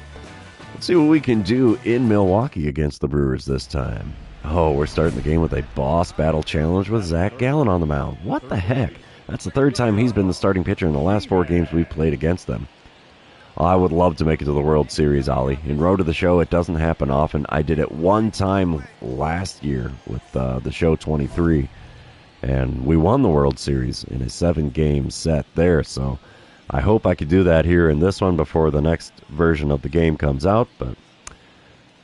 Let's see what we can do in Milwaukee against the Brewers this time. Oh, we're starting the game with a boss battle challenge with Zach Gallen on the mound. What the heck? That's the 3rd time he's been the starting pitcher in the last 4 games we've played against them. I would love to make it to the World Series, Ollie. In Road to the Show, it doesn't happen often. I did it 1 time last year with the Show 23. And we won the World Series in a 7-game set there, so I hope I could do that here in this one before the next version of the game comes out, but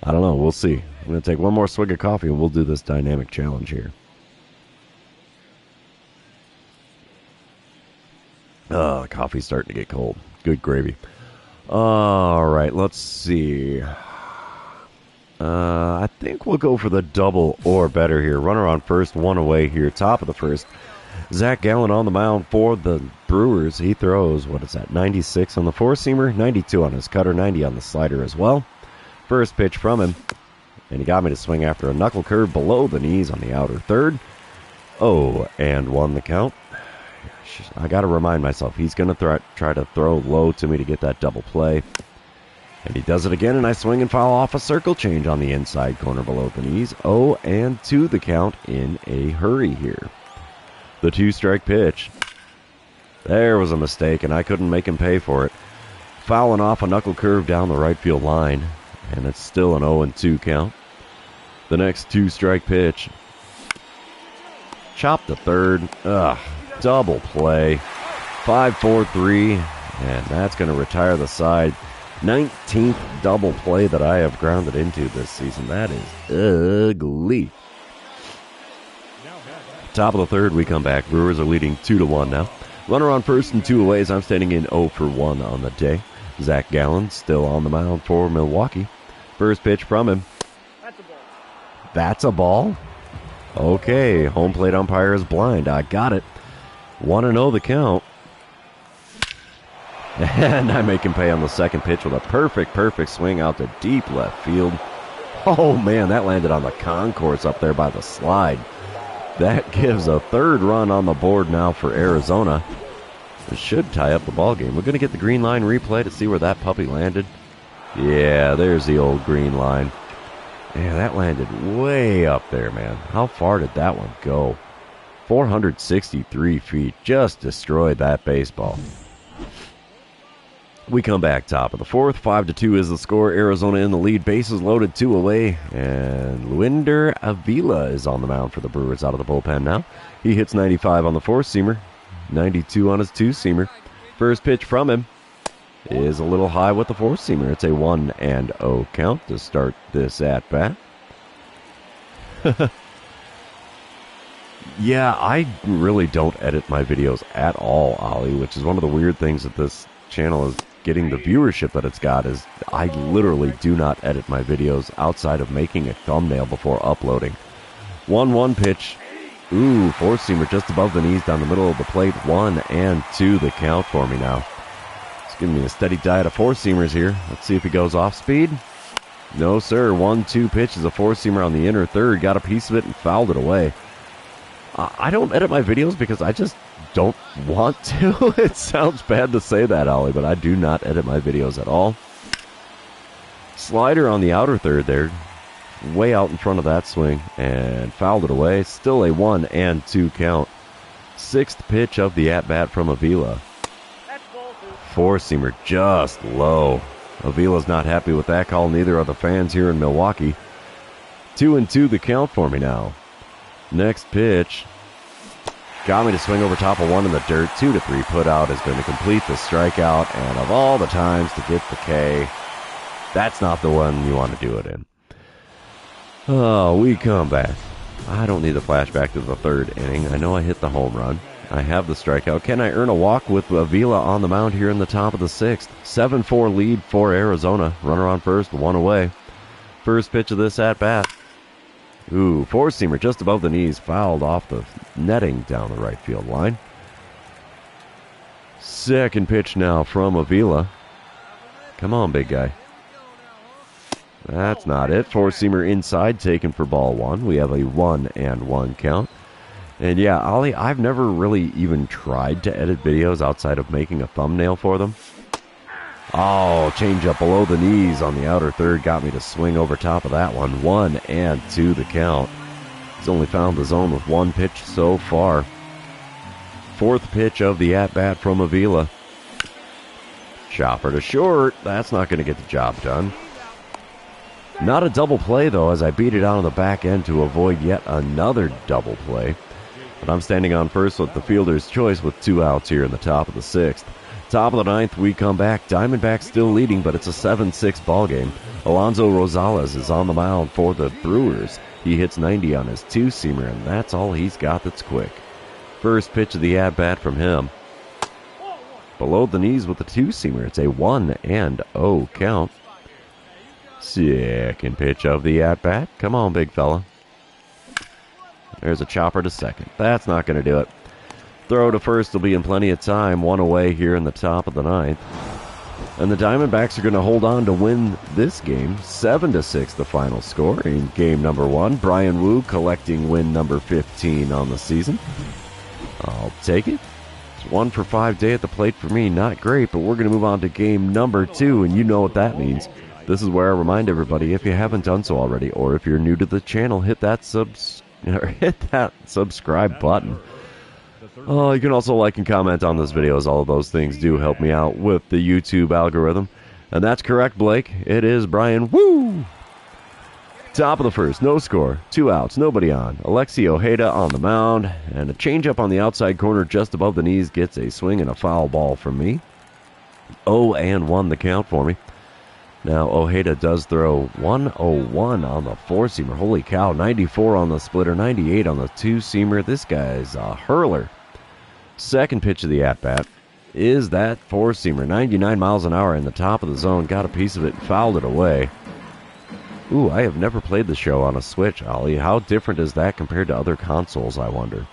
I don't know. We'll see. I'm going to take one more swig of coffee, and we'll do this dynamic challenge here. The coffee's starting to get cold. Good gravy. All right, let's see. I think we'll go for the double or better here. Runner on first, 1 away here, top of the first. Zach Gallen on the mound for the Brewers. He throws, 96 on the four-seamer, 92 on his cutter, 90 on the slider as well. First pitch from him, and he got me to swing after a knuckle curve below the knees on the outer third. 0-1 the count. I got to remind myself, he's going to try to throw low to me to get that double play. And he does it again, and I swing and foul off a circle change on the inside corner below the knees. 0-2 the count in a hurry here. The 2-strike pitch. There was a mistake, and I couldn't make him pay for it. fouling off a knuckle curve down the right field line, and it's still an 0-2 count. The next 2-strike pitch. Chop to third. Double play. 5-4-3, and that's going to retire the side. 19th double play that I have grounded into this season. That is ugly. Top of the third, we come back. Brewers are leading 2-1 now. Runner on first and 2 away as I'm standing in 0-for-1 on the day. Zach Gallen still on the mound for Milwaukee. First pitch from him. That's a ball? Okay, home plate umpire is blind. I got it. 1-0 the count. And I make him pay on the second pitch with a perfect swing out to deep left field. Oh, man, that landed on the concourse up there by the slide. That gives a third run on the board now for Arizona. It should tie up the ball game. We're going to get the green line replay to see where that puppy landed. Yeah, there's the old green line. Yeah, that landed way up there, man. How far did that one go? 463 feet. Just destroyed that baseball. We come back top of the fourth. 5-2 is the score. Arizona in the lead. Bases loaded, 2 away. And Luinder Avila is on the mound for the Brewers out of the bullpen now. He hits 95 on the four-seamer. 92 on his two-seamer. First pitch from him is a little high with the four-seamer. It's a 1-0 count to start this at-bat. Yeah, I really don't edit my videos at all, Ollie, which is one of the weird things that this channel is getting the viewership that it's got, is I literally do not edit my videos outside of making a thumbnail before uploading. 1-1 pitch. Ooh, four-seamer just above the knees down the middle of the plate. 1-2 the count for me now. It's giving me a steady diet of four-seamers here. Let's see if he goes off speed. No, sir. 1-2 pitch is a four-seamer on the inner third. Got a piece of it and fouled it away. I don't edit my videos because I just don't want to. It sounds bad to say that, Ollie, but I do not edit my videos at all. Slider on the outer third there. Way out in front of that swing and fouled it away. Still a 1-2 count. Sixth pitch of the at-bat from Avila. Four-seamer just low. Avila's not happy with that call. Neither are the fans here in Milwaukee. 2-2 the count for me now. Next pitch. Got me to swing over top of one in the dirt. 2-3 put out is going to complete the strikeout. And of all the times to get the K, that's not the one you want to do it in. Oh, we come back. I don't need a flashback to the third inning. I know I hit the home run. I have the strikeout. Can I earn a walk with Avila on the mound here in the top of the sixth? 7-4 lead for Arizona. Runner on first, 1 away. First pitch of this at-bat. Ooh, four-seamer just above the knees. Fouled off the netting down the right field line. Second pitch now from Avila. Come on, big guy. That's not it. Four-seamer inside, taken for ball one. We have a 1-1 count. And yeah, Ollie, I've never really even tried to edit videos outside of making a thumbnail for them. Oh, change up below the knees on the outer third. Got me to swing over top of that one. 1-2 the count. He's only found the zone with one pitch so far. Fourth pitch of the at-bat from Avila. Chopper to short. That's not going to get the job done. Not a double play, though, as I beat it out on the back end to avoid yet another double play. But I'm standing on first with the fielder's choice with 2 outs here in the top of the sixth. Top of the ninth, we come back. Diamondbacks still leading, but it's a 7-6 ball game. Alonso Rosales is on the mound for the Brewers. He hits 90 on his two-seamer, and that's all he's got that's quick. First pitch of the at-bat from him. Below the knees with the two-seamer. It's a 1-0 count. Second pitch of the at-bat. Come on, big fella. There's a chopper to second. That's not going to do it. Throw to first will be in plenty of time. 1 away here in the top of the ninth. And the Diamondbacks are going to hold on to win this game. 7-6 the final score in game number 1. Brian Wu collecting win number 15 on the season. I'll take it. It's 1 for 5 day at the plate for me. Not great, but we're going to move on to game number 2, and you know what that means. This is where I remind everybody, if you haven't done so already, or if you're new to the channel, hit that subscribe button. Oh, you can also like and comment on this video, as all of those things do help me out with the YouTube algorithm. And that's correct, Blake. It is Brian. Woo! Top of the first, no score, 2 outs, nobody on. Alexi Ojeda on the mound, and a changeup on the outside corner just above the knees gets a swing and a foul ball from me. 0-1 the count for me. Now Ojeda does throw 101 on the 4-seamer. Holy cow, 94 on the splitter, 98 on the 2-seamer. This guy's a hurler. Second pitch of the at-bat is that 4-seamer, 99 miles an hour in the top of the zone. Got a piece of it, fouled it away. Ooh, I have never played the show on a Switch, Ollie. How different is that compared to other consoles, I wonder?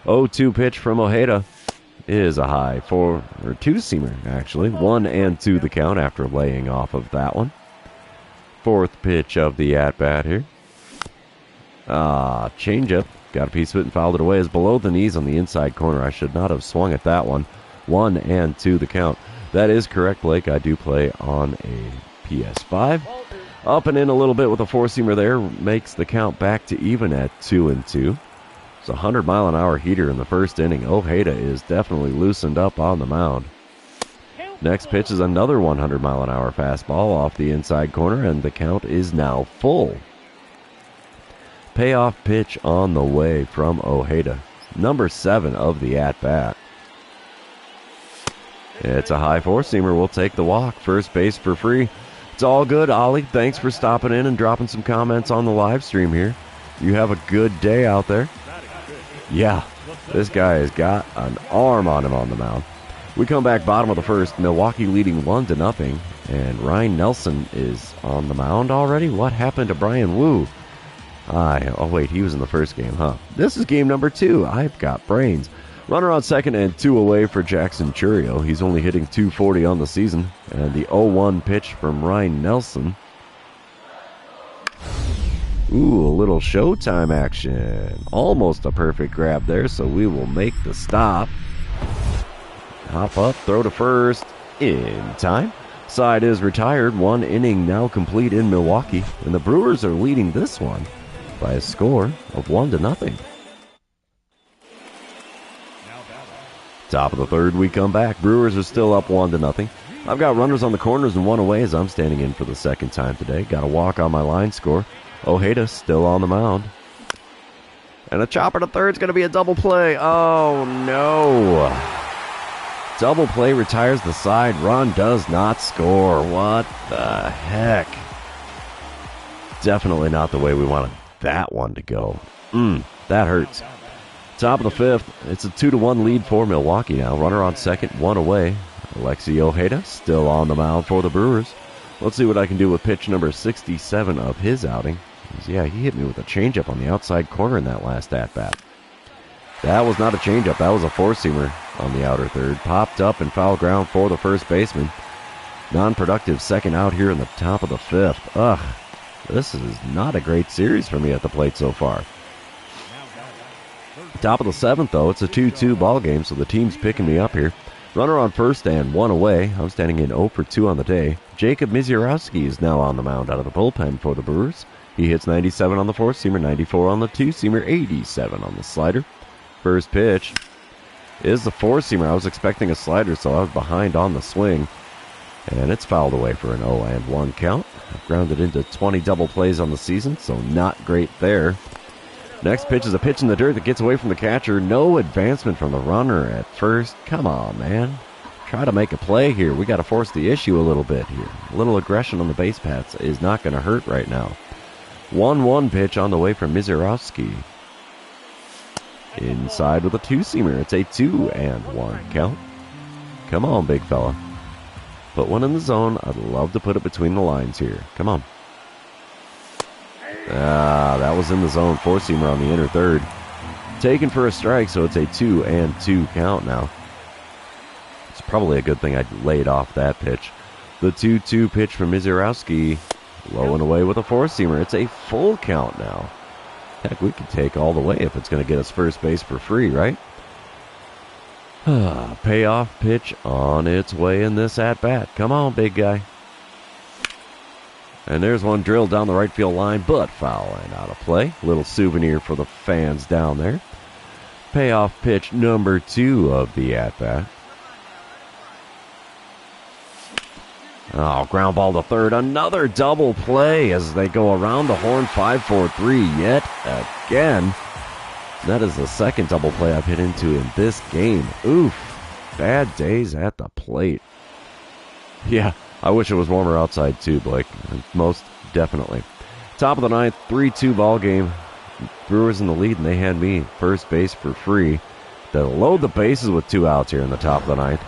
0-2 pitch from Ojeda is a high 2-seamer, actually. 1-2 the count after laying off of that one. Fourth pitch of the at-bat here. Changeup. Got a piece of it and fouled it away. Is below the knees on the inside corner. I should not have swung at that one. 1-2 the count. That is correct, Blake. I do play on a PS5. Up and in a little bit with a 4-seamer there. Makes the count back to even at 2-2. It's a 100-mile-an-hour heater in the first inning. Ojeda is definitely loosened up on the mound. Next pitch is another 100-mile-an-hour fastball off the inside corner, and the count is now full. Payoff pitch on the way from Ojeda. Number 7 of the at-bat. It's a high 4-seamer. We'll take the walk. First base for free. It's all good, Ollie. Thanks for stopping in and dropping some comments on the live stream here. You have a good day out there. Yeah, this guy has got an arm on him on the mound. We come back bottom of the first. Milwaukee leading 1-0. And Ryan Nelson is on the mound already? What happened to Brian Wu? Oh, wait, he was in the first game, huh? This is game number 2. I've got brains. Runner on second and 2 away for Jackson Churio. He's only hitting .240 on the season. And the 0-1 pitch from Ryan Nelson. Ooh, a little showtime action. Almost a perfect grab there, so we will make the stop. Hop up, throw to first. In time. Side is retired. 1 inning now complete in Milwaukee. And the Brewers are leading this one by a score of 1-0. Top of the third, we come back. Brewers are still up 1-0. I've got runners on the corners and 1 away as I'm standing in for the second time today. Got a walk on my line score. Ojeda still on the mound. And a chopper to third is going to be a double play. Oh, no. Double play retires the side. Run does not score. What the heck? Definitely not the way we wanted that one to go. That hurts. Top of the fifth, it's a 2-1 lead for Milwaukee now. Runner on second, 1 away. Alexi Ojeda still on the mound for the Brewers. Let's see what I can do with pitch number 67 of his outing. Yeah, he hit me with a changeup on the outside corner in that last at-bat. That was not a changeup. That was a 4-seamer on the outer third. Popped up and foul ground for the first baseman. Non-productive second out here in the top of the fifth. Ugh, this is not a great series for me at the plate so far. Top of the seventh, though, it's a 2-2 ball game, so the team's picking me up here. Runner on first and 1 away. I'm standing in 0 for 2 on the day. Jacob Misiorowski is now on the mound out of the bullpen for the Brewers. He hits 97 on the 4-seamer, 94 on the 2-seamer, 87 on the slider. First pitch is the 4-seamer. I was expecting a slider, so I was behind on the swing. And it's fouled away for an 0-1 count. I've grounded into 20 double plays on the season, so not great there. Next pitch is a pitch in the dirt that gets away from the catcher. No advancement from the runner at first. Come on, man. Try to make a play here. We got to force the issue a little bit here. A little aggression on the base paths is not going to hurt right now. 1-1 pitch on the way from Misiorowski. Inside with a 2-seamer. It's a 2-1 count. Come on, big fella. Put one in the zone. I'd love to put it between the lines here. Come on. That was in the zone. 4-seamer on the inner third. Taken for a strike, so it's a 2-2 count now. It's probably a good thing I laid off that pitch. The 2-2 pitch from Misiorowski. Low and away with a 4-seamer. It's a full count now. Heck, we could take all the way if it's going to get us first base for free, right? Payoff pitch on its way in this at-bat. Come on, big guy. And there's one drilled down the right field line, but foul and out of play. Little souvenir for the fans down there. Payoff pitch number 2 of the at-bat. Oh, ground ball to third. Another double play as they go around the horn. 5-4-3 yet again. That is the second double play I've hit into in this game. Oof. Bad days at the plate. Yeah, I wish it was warmer outside too, Blake. Most definitely. Top of the ninth, 3-2 ball game. Brewers in the lead, and they hand me first base for free. They'll load the bases with 2 outs here in the top of the ninth.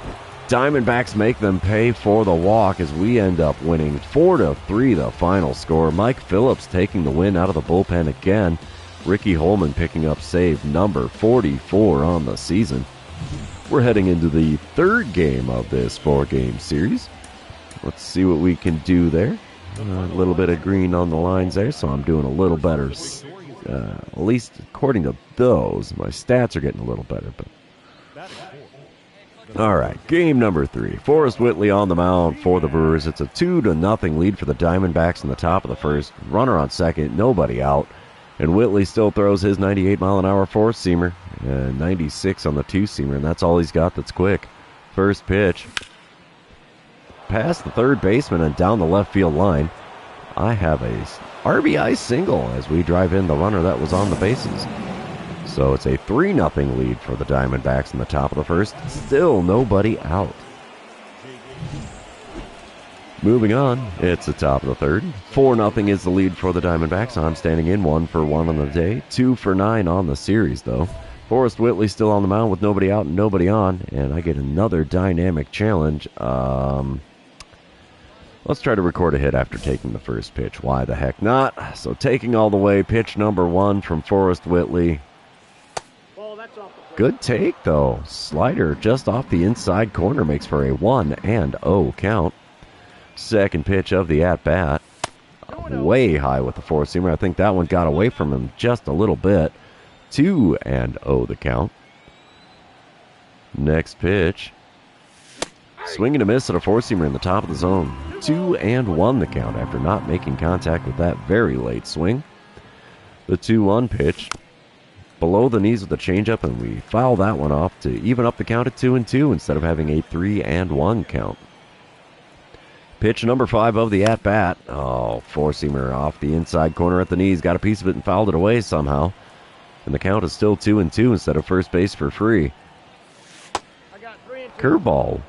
Diamondbacks make them pay for the walk as we end up winning 4-3 the final score. Mike Phillips taking the win out of the bullpen again. Ricky Holman picking up save number 44 on the season. We're heading into the third game of this 4-game series. Let's see what we can do there. A little bit of green on the lines there, so I'm doing a little better. At least according to those, my stats are getting a little better. But all right, game number 3. Forrest Whitley on the mound for the Brewers. It's a 2-0 lead for the Diamondbacks in the top of the first. Runner on second, nobody out. And Whitley still throws his 98-mile-an-hour four-seamer and 96 on the two-seamer, and that's all he's got that's quick. First pitch. Past the third baseman and down the left field line. I have a RBI single as we drive in the runner that was on the bases. So it's a 3-0 lead for the Diamondbacks in the top of the first. Still nobody out. Moving on, it's the top of the third. 4-0 is the lead for the Diamondbacks. I'm standing in 1-for-1 on the day. 2-for-9 on the series, though. Forrest Whitley still on the mound with nobody out and nobody on. And I get another dynamic challenge. Let's try to record a hit after taking the first pitch. Why the heck not? So taking all the way, pitch number 1 from Forrest Whitley. Good take, though. Slider just off the inside corner makes for a 1-0 count. Second pitch of the at-bat. Way high with the four-seamer. I think that one got away from him just a little bit. 2-0 the count. Next pitch. Swing and a miss at a four-seamer in the top of the zone. 2-1 the count after not making contact with that very late swing. The 2-1 pitch. Below the knees with a changeup, and we foul that one off to even up the count at 2-2 instead of having a 3-1 count. Pitch number 5 of the at-bat. Oh, four-seamer off the inside corner at the knees. Got a piece of it and fouled it away somehow. And the count is still 2-2 instead of first base for free. Curveball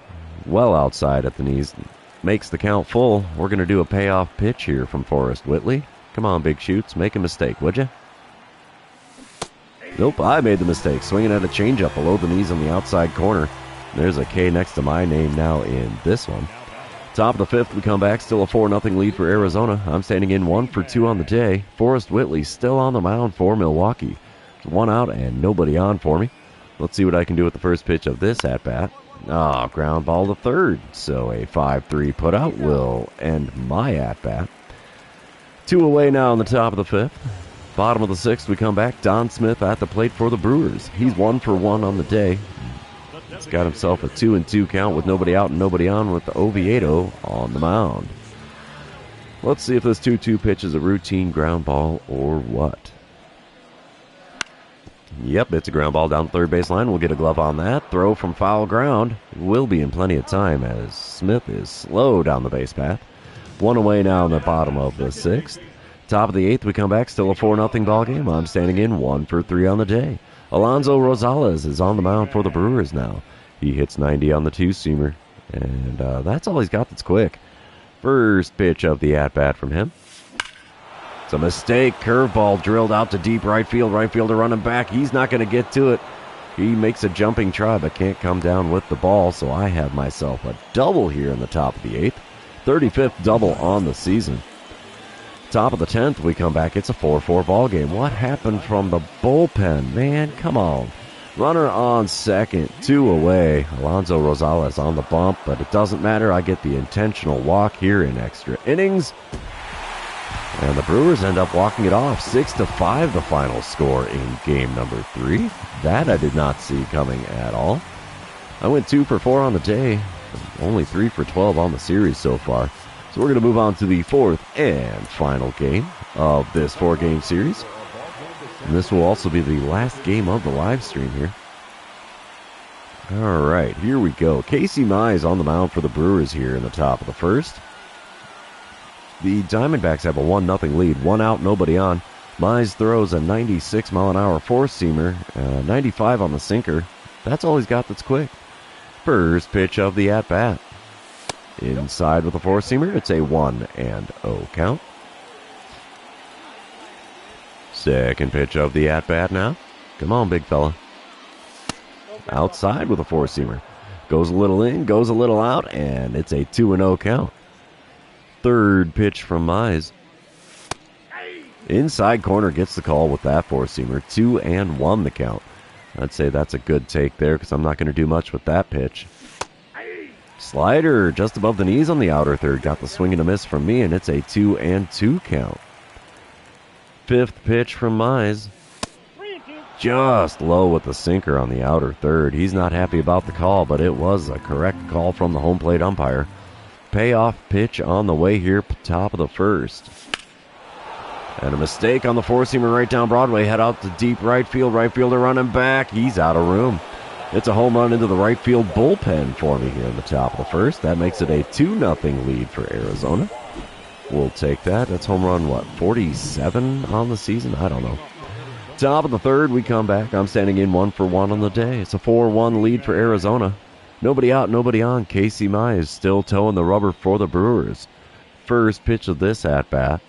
well outside at the knees. Makes the count full. We're going to do a payoff pitch here from Forrest Whitley. Come on, Big Shoots. Make a mistake, would you? Nope, I made the mistake. Swinging at a changeup below the knees on the outside corner. There's a K next to my name now in this one. Top of the fifth, we come back. Still a 4-0 lead for Arizona. I'm standing in 1-for-2 on the day. Forrest Whitley still on the mound for Milwaukee. 1 out and nobody on for me. Let's see what I can do with the first pitch of this at-bat. Ground ball to third. So a 5-3 putout will end my at-bat. 2 away now on the top of the fifth. Bottom of the sixth, we come back. Don Smith at the plate for the Brewers. He's 1-for-1 on the day. He's got himself a 2-2 count with nobody out and nobody on with Oviedo on the mound. Let's see if this 2-2 pitch is a routine ground ball or what. Yep, it's a ground ball down the third base line. We'll get a glove on that. Throw from foul ground. Will be in plenty of time as Smith is slow down the base path. 1 away now in the bottom of the sixth. Top of the eighth, we come back. Still a 4-0 ball game. I'm standing in 1-for-3 on the day. Alonso Rosales is on the mound for the Brewers now. He hits 90 on the two-seamer, and that's all he's got that's quick. First pitch of the at-bat from him. It's a mistake. Curveball drilled out to deep right field. Right fielder running back. He's not going to get to it. He makes a jumping try, but can't come down with the ball, so I have myself a double here in the top of the eighth. 35th double on the season. Top of the 10th, we come back. It's a 4-4 ball game. What happened from the bullpen? Man, come on. Runner on second, 2 away. Alonso Rosales on the bump, but it doesn't matter. I get the intentional walk here in extra innings. And the Brewers end up walking it off. 6-5 the final score in game number 3. That I did not see coming at all. I went 2-for-4 on the day. Only 3-for-12 on the series so far. So we're going to move on to the fourth and final game of this 4-game series. And this will also be the last game of the live stream here. All right, here we go. Casey Mize on the mound for the Brewers here in the top of the first. The Diamondbacks have a 1-0 lead. 1 out, nobody on. Mize throws a 96-mile-an-hour four-seamer, 95 on the sinker. That's all he's got that's quick. First pitch of the at-bat. Inside with a four-seamer, it's a 1-0 count. Second pitch of the at-bat now. Come on, big fella. Outside with a four-seamer. Goes a little in, goes a little out, and it's a 2-0 count. Third pitch from Mize. Inside corner gets the call with that four-seamer. 2-1 the count. I'd say that's a good take there because I'm not going to do much with that pitch. Slider just above the knees on the outer third. Got the swing and a miss from me, and it's a 2-2 count. Fifth pitch from Mize. Just low with the sinker on the outer third. He's not happy about the call, but it was a correct call from the home plate umpire. Payoff pitch on the way here, top of the first. And a mistake on the four-seamer right down Broadway. Head out to deep right field. Right fielder running back. He's out of room. It's a home run into the right field bullpen for me here in the top of the first. That makes it a 2-0 lead for Arizona. We'll take that. That's home run, 47 on the season? I don't know. Top of the third, we come back. I'm standing in 1-for-1 on the day. It's a 4-1 lead for Arizona. Nobody out, nobody on. Casey Mize still towing the rubber for the Brewers. First pitch of this at-bat.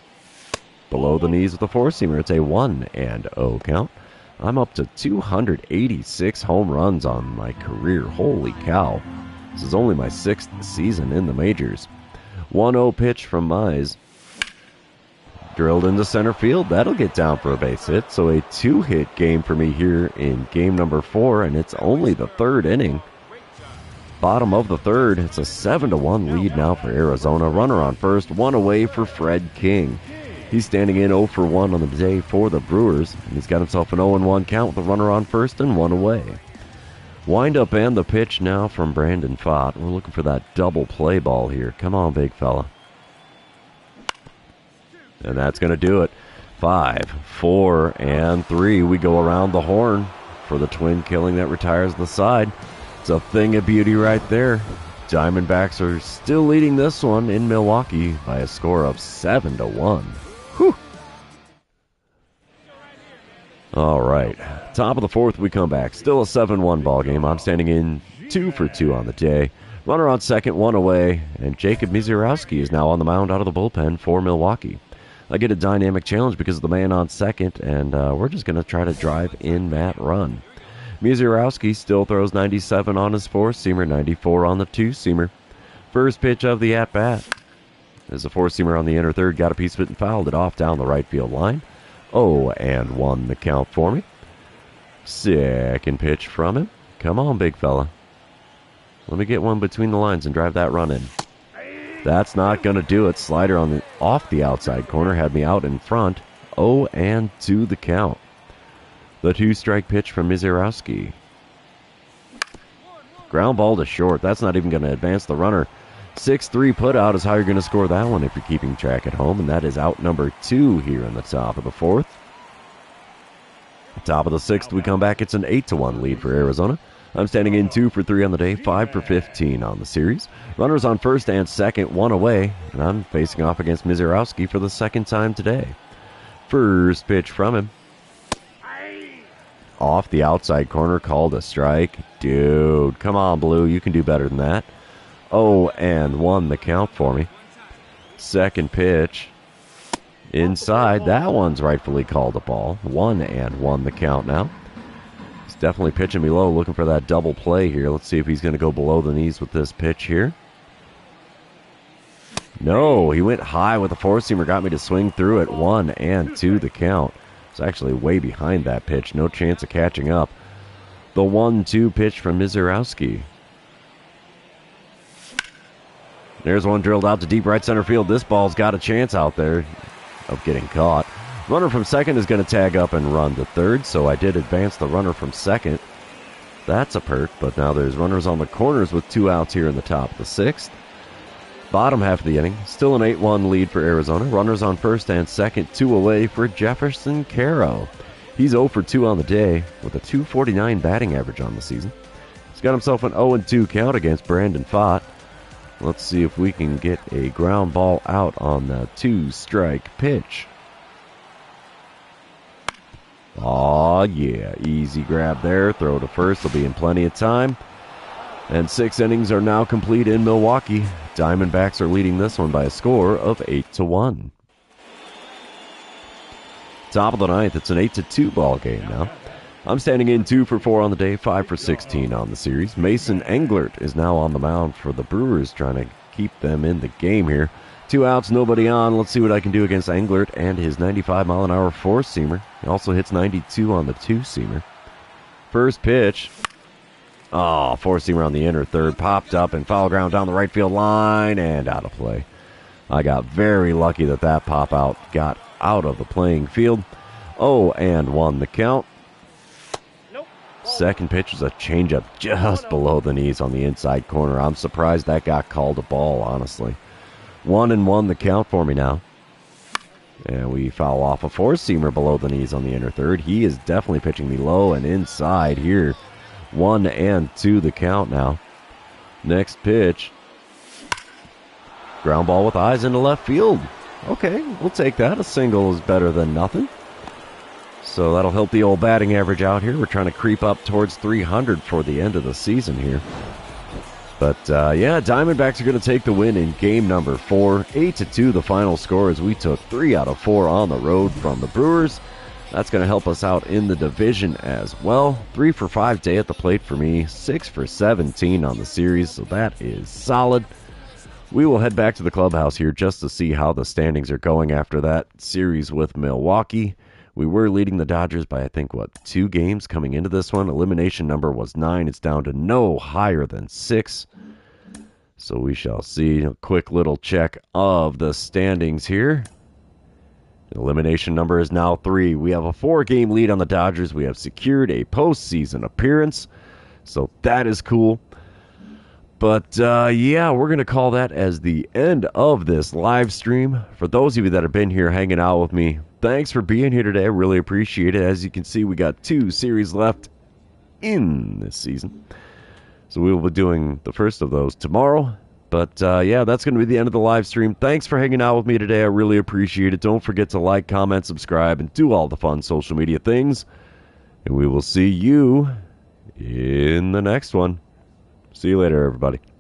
Below the knees with a four-seamer. It's a 1-0 count. I'm up to 286 home runs on my career. Holy cow. This is only my 6th season in the majors. 1-0 pitch from Mize. Drilled into center field. That'll get down for a base hit. So a 2-hit game for me here in game number 4, and it's only the 3rd inning. Bottom of the 3rd. It's a 7-1 lead now for Arizona. Runner on first. 1 away for Fred King. He's standing in 0-for-1 on the day for the Brewers. And he's got himself an 0-1 count with a runner on first and 1 away. Wind up and the pitch now from Brandon Pfaadt. We're looking for that double play ball here. Come on, big fella. And that's going to do it. 5, 4, and 3. We go around the horn for the twin killing that retires the side. It's a thing of beauty right there. Diamondbacks are still leading this one in Milwaukee by a score of 7-1. Whew. All right. Top of the 4th, we come back. Still a 7-1 ball game. I'm standing in 2-for-2 on the day. Runner on second, 1 away, and Jacob Misiorowski is now on the mound out of the bullpen for Milwaukee. I get a dynamic challenge because of the man on second, and we're just going to try to drive in that run. Misiorowski still throws 97 on his four-seamer, 94 on the two-seamer. First pitch of the at-bat. There's a four-seamer on the inner third, got a piece of it and fouled it off down the right field line. 0-1 the count for me. Second pitch from him. Come on, big fella. Let me get one between the lines and drive that run in. That's not going to do it. Slider off the outside corner had me out in front. 0-2 the count. The 2-strike pitch from Misiorowski. Ground ball to short. That's not even going to advance the runner. 6-3 put out is how you're going to score that one if you're keeping track at home. And that is out number 2 here in the top of the 4th. Top of the 6th, we come back. It's an 8-1 lead for Arizona. I'm standing in 2-for-3 on the day, 5-for-15 on the series. Runners on first and second, 1 away. And I'm facing off against Misiorowski for the 2nd time today. First pitch from him. Off the outside corner, called a strike. Dude, come on, Blue. You can do better than that. 0-1 the count for me. Second pitch. Inside. That one's rightfully called a ball. 1-1 the count now. He's definitely pitching below, looking for that double play here. Let's see if he's going to go below the knees with this pitch here. No, he went high with the four-seamer, got me to swing through it. 1-2 the count. It's actually way behind that pitch. No chance of catching up. The 1-2 pitch from Misiorowski. There's one drilled out to deep right center field. This ball's got a chance out there of getting caught. Runner from second is going to tag up and run to third, so I did advance the runner from second. That's a perk, but now there's runners on the corners with 2 outs here in the top of the 6th. Bottom half of the inning, still an 8-1 lead for Arizona. Runners on first and second, 2 away for Jefferson Caro. He's 0 for 2 on the day with a 249 batting average on the season. He's got himself an 0-2 count against Brandon Pfaadt. Let's see if we can get a ground ball out on the 2-strike pitch. Aw, yeah, easy grab there. Throw to first. Will be in plenty of time. And 6 innings are now complete in Milwaukee. Diamondbacks are leading this one by a score of 8-1. Top of the ninth, it's an 8-2 ball game now. I'm standing in 2 for 4 on the day, 5 for 16 on the series. Mason Englert is now on the mound for the Brewers, trying to keep them in the game here. 2 outs, nobody on. Let's see what I can do against Englert and his 95-mile-an-hour four-seamer. He also hits 92 on the two-seamer. First pitch. Oh, four-seamer on the inner third. Popped up and foul ground down the right field line and out of play. I got very lucky that pop-out got out of the playing field. 0-1 the count. Second pitch is a changeup just below the knees on the inside corner. I'm surprised that got called a ball, honestly. 1-1 the count for me now. And we foul off a four-seamer below the knees on the inner third. He is definitely pitching me low and inside here. 1-2 the count now. Next pitch. Ground ball with eyes into left field. Okay, we'll take that. A single is better than nothing. So that'll help the old batting average out here. We're trying to creep up towards 300 for the end of the season here. But, yeah, Diamondbacks are going to take the win in game number 4. 8-2 the final score as we took 3 out of 4 on the road from the Brewers. That's going to help us out in the division as well. 3 for 5 day at the plate for me. 6 for 17 on the series, so that is solid. We will head back to the clubhouse here just to see how the standings are going after that series with Milwaukee. We were leading the Dodgers by, I think, 2 games coming into this one. Elimination number was 9. It's down to no higher than 6. So we shall see. A quick little check of the standings here. Elimination number is now 3. We have a 4-game lead on the Dodgers. We have secured a postseason appearance. So that is cool. But, yeah, we're going to call that as the end of this live stream. For those of you that have been here hanging out with me, thanks for being here today. I really appreciate it. As you can see, we got 2 series left in this season. So we will be doing the first of those tomorrow. But, yeah, that's going to be the end of the live stream. Thanks for hanging out with me today. I really appreciate it. Don't forget to like, comment, subscribe, and do all the fun social media things. And we will see you in the next one. See you later, everybody.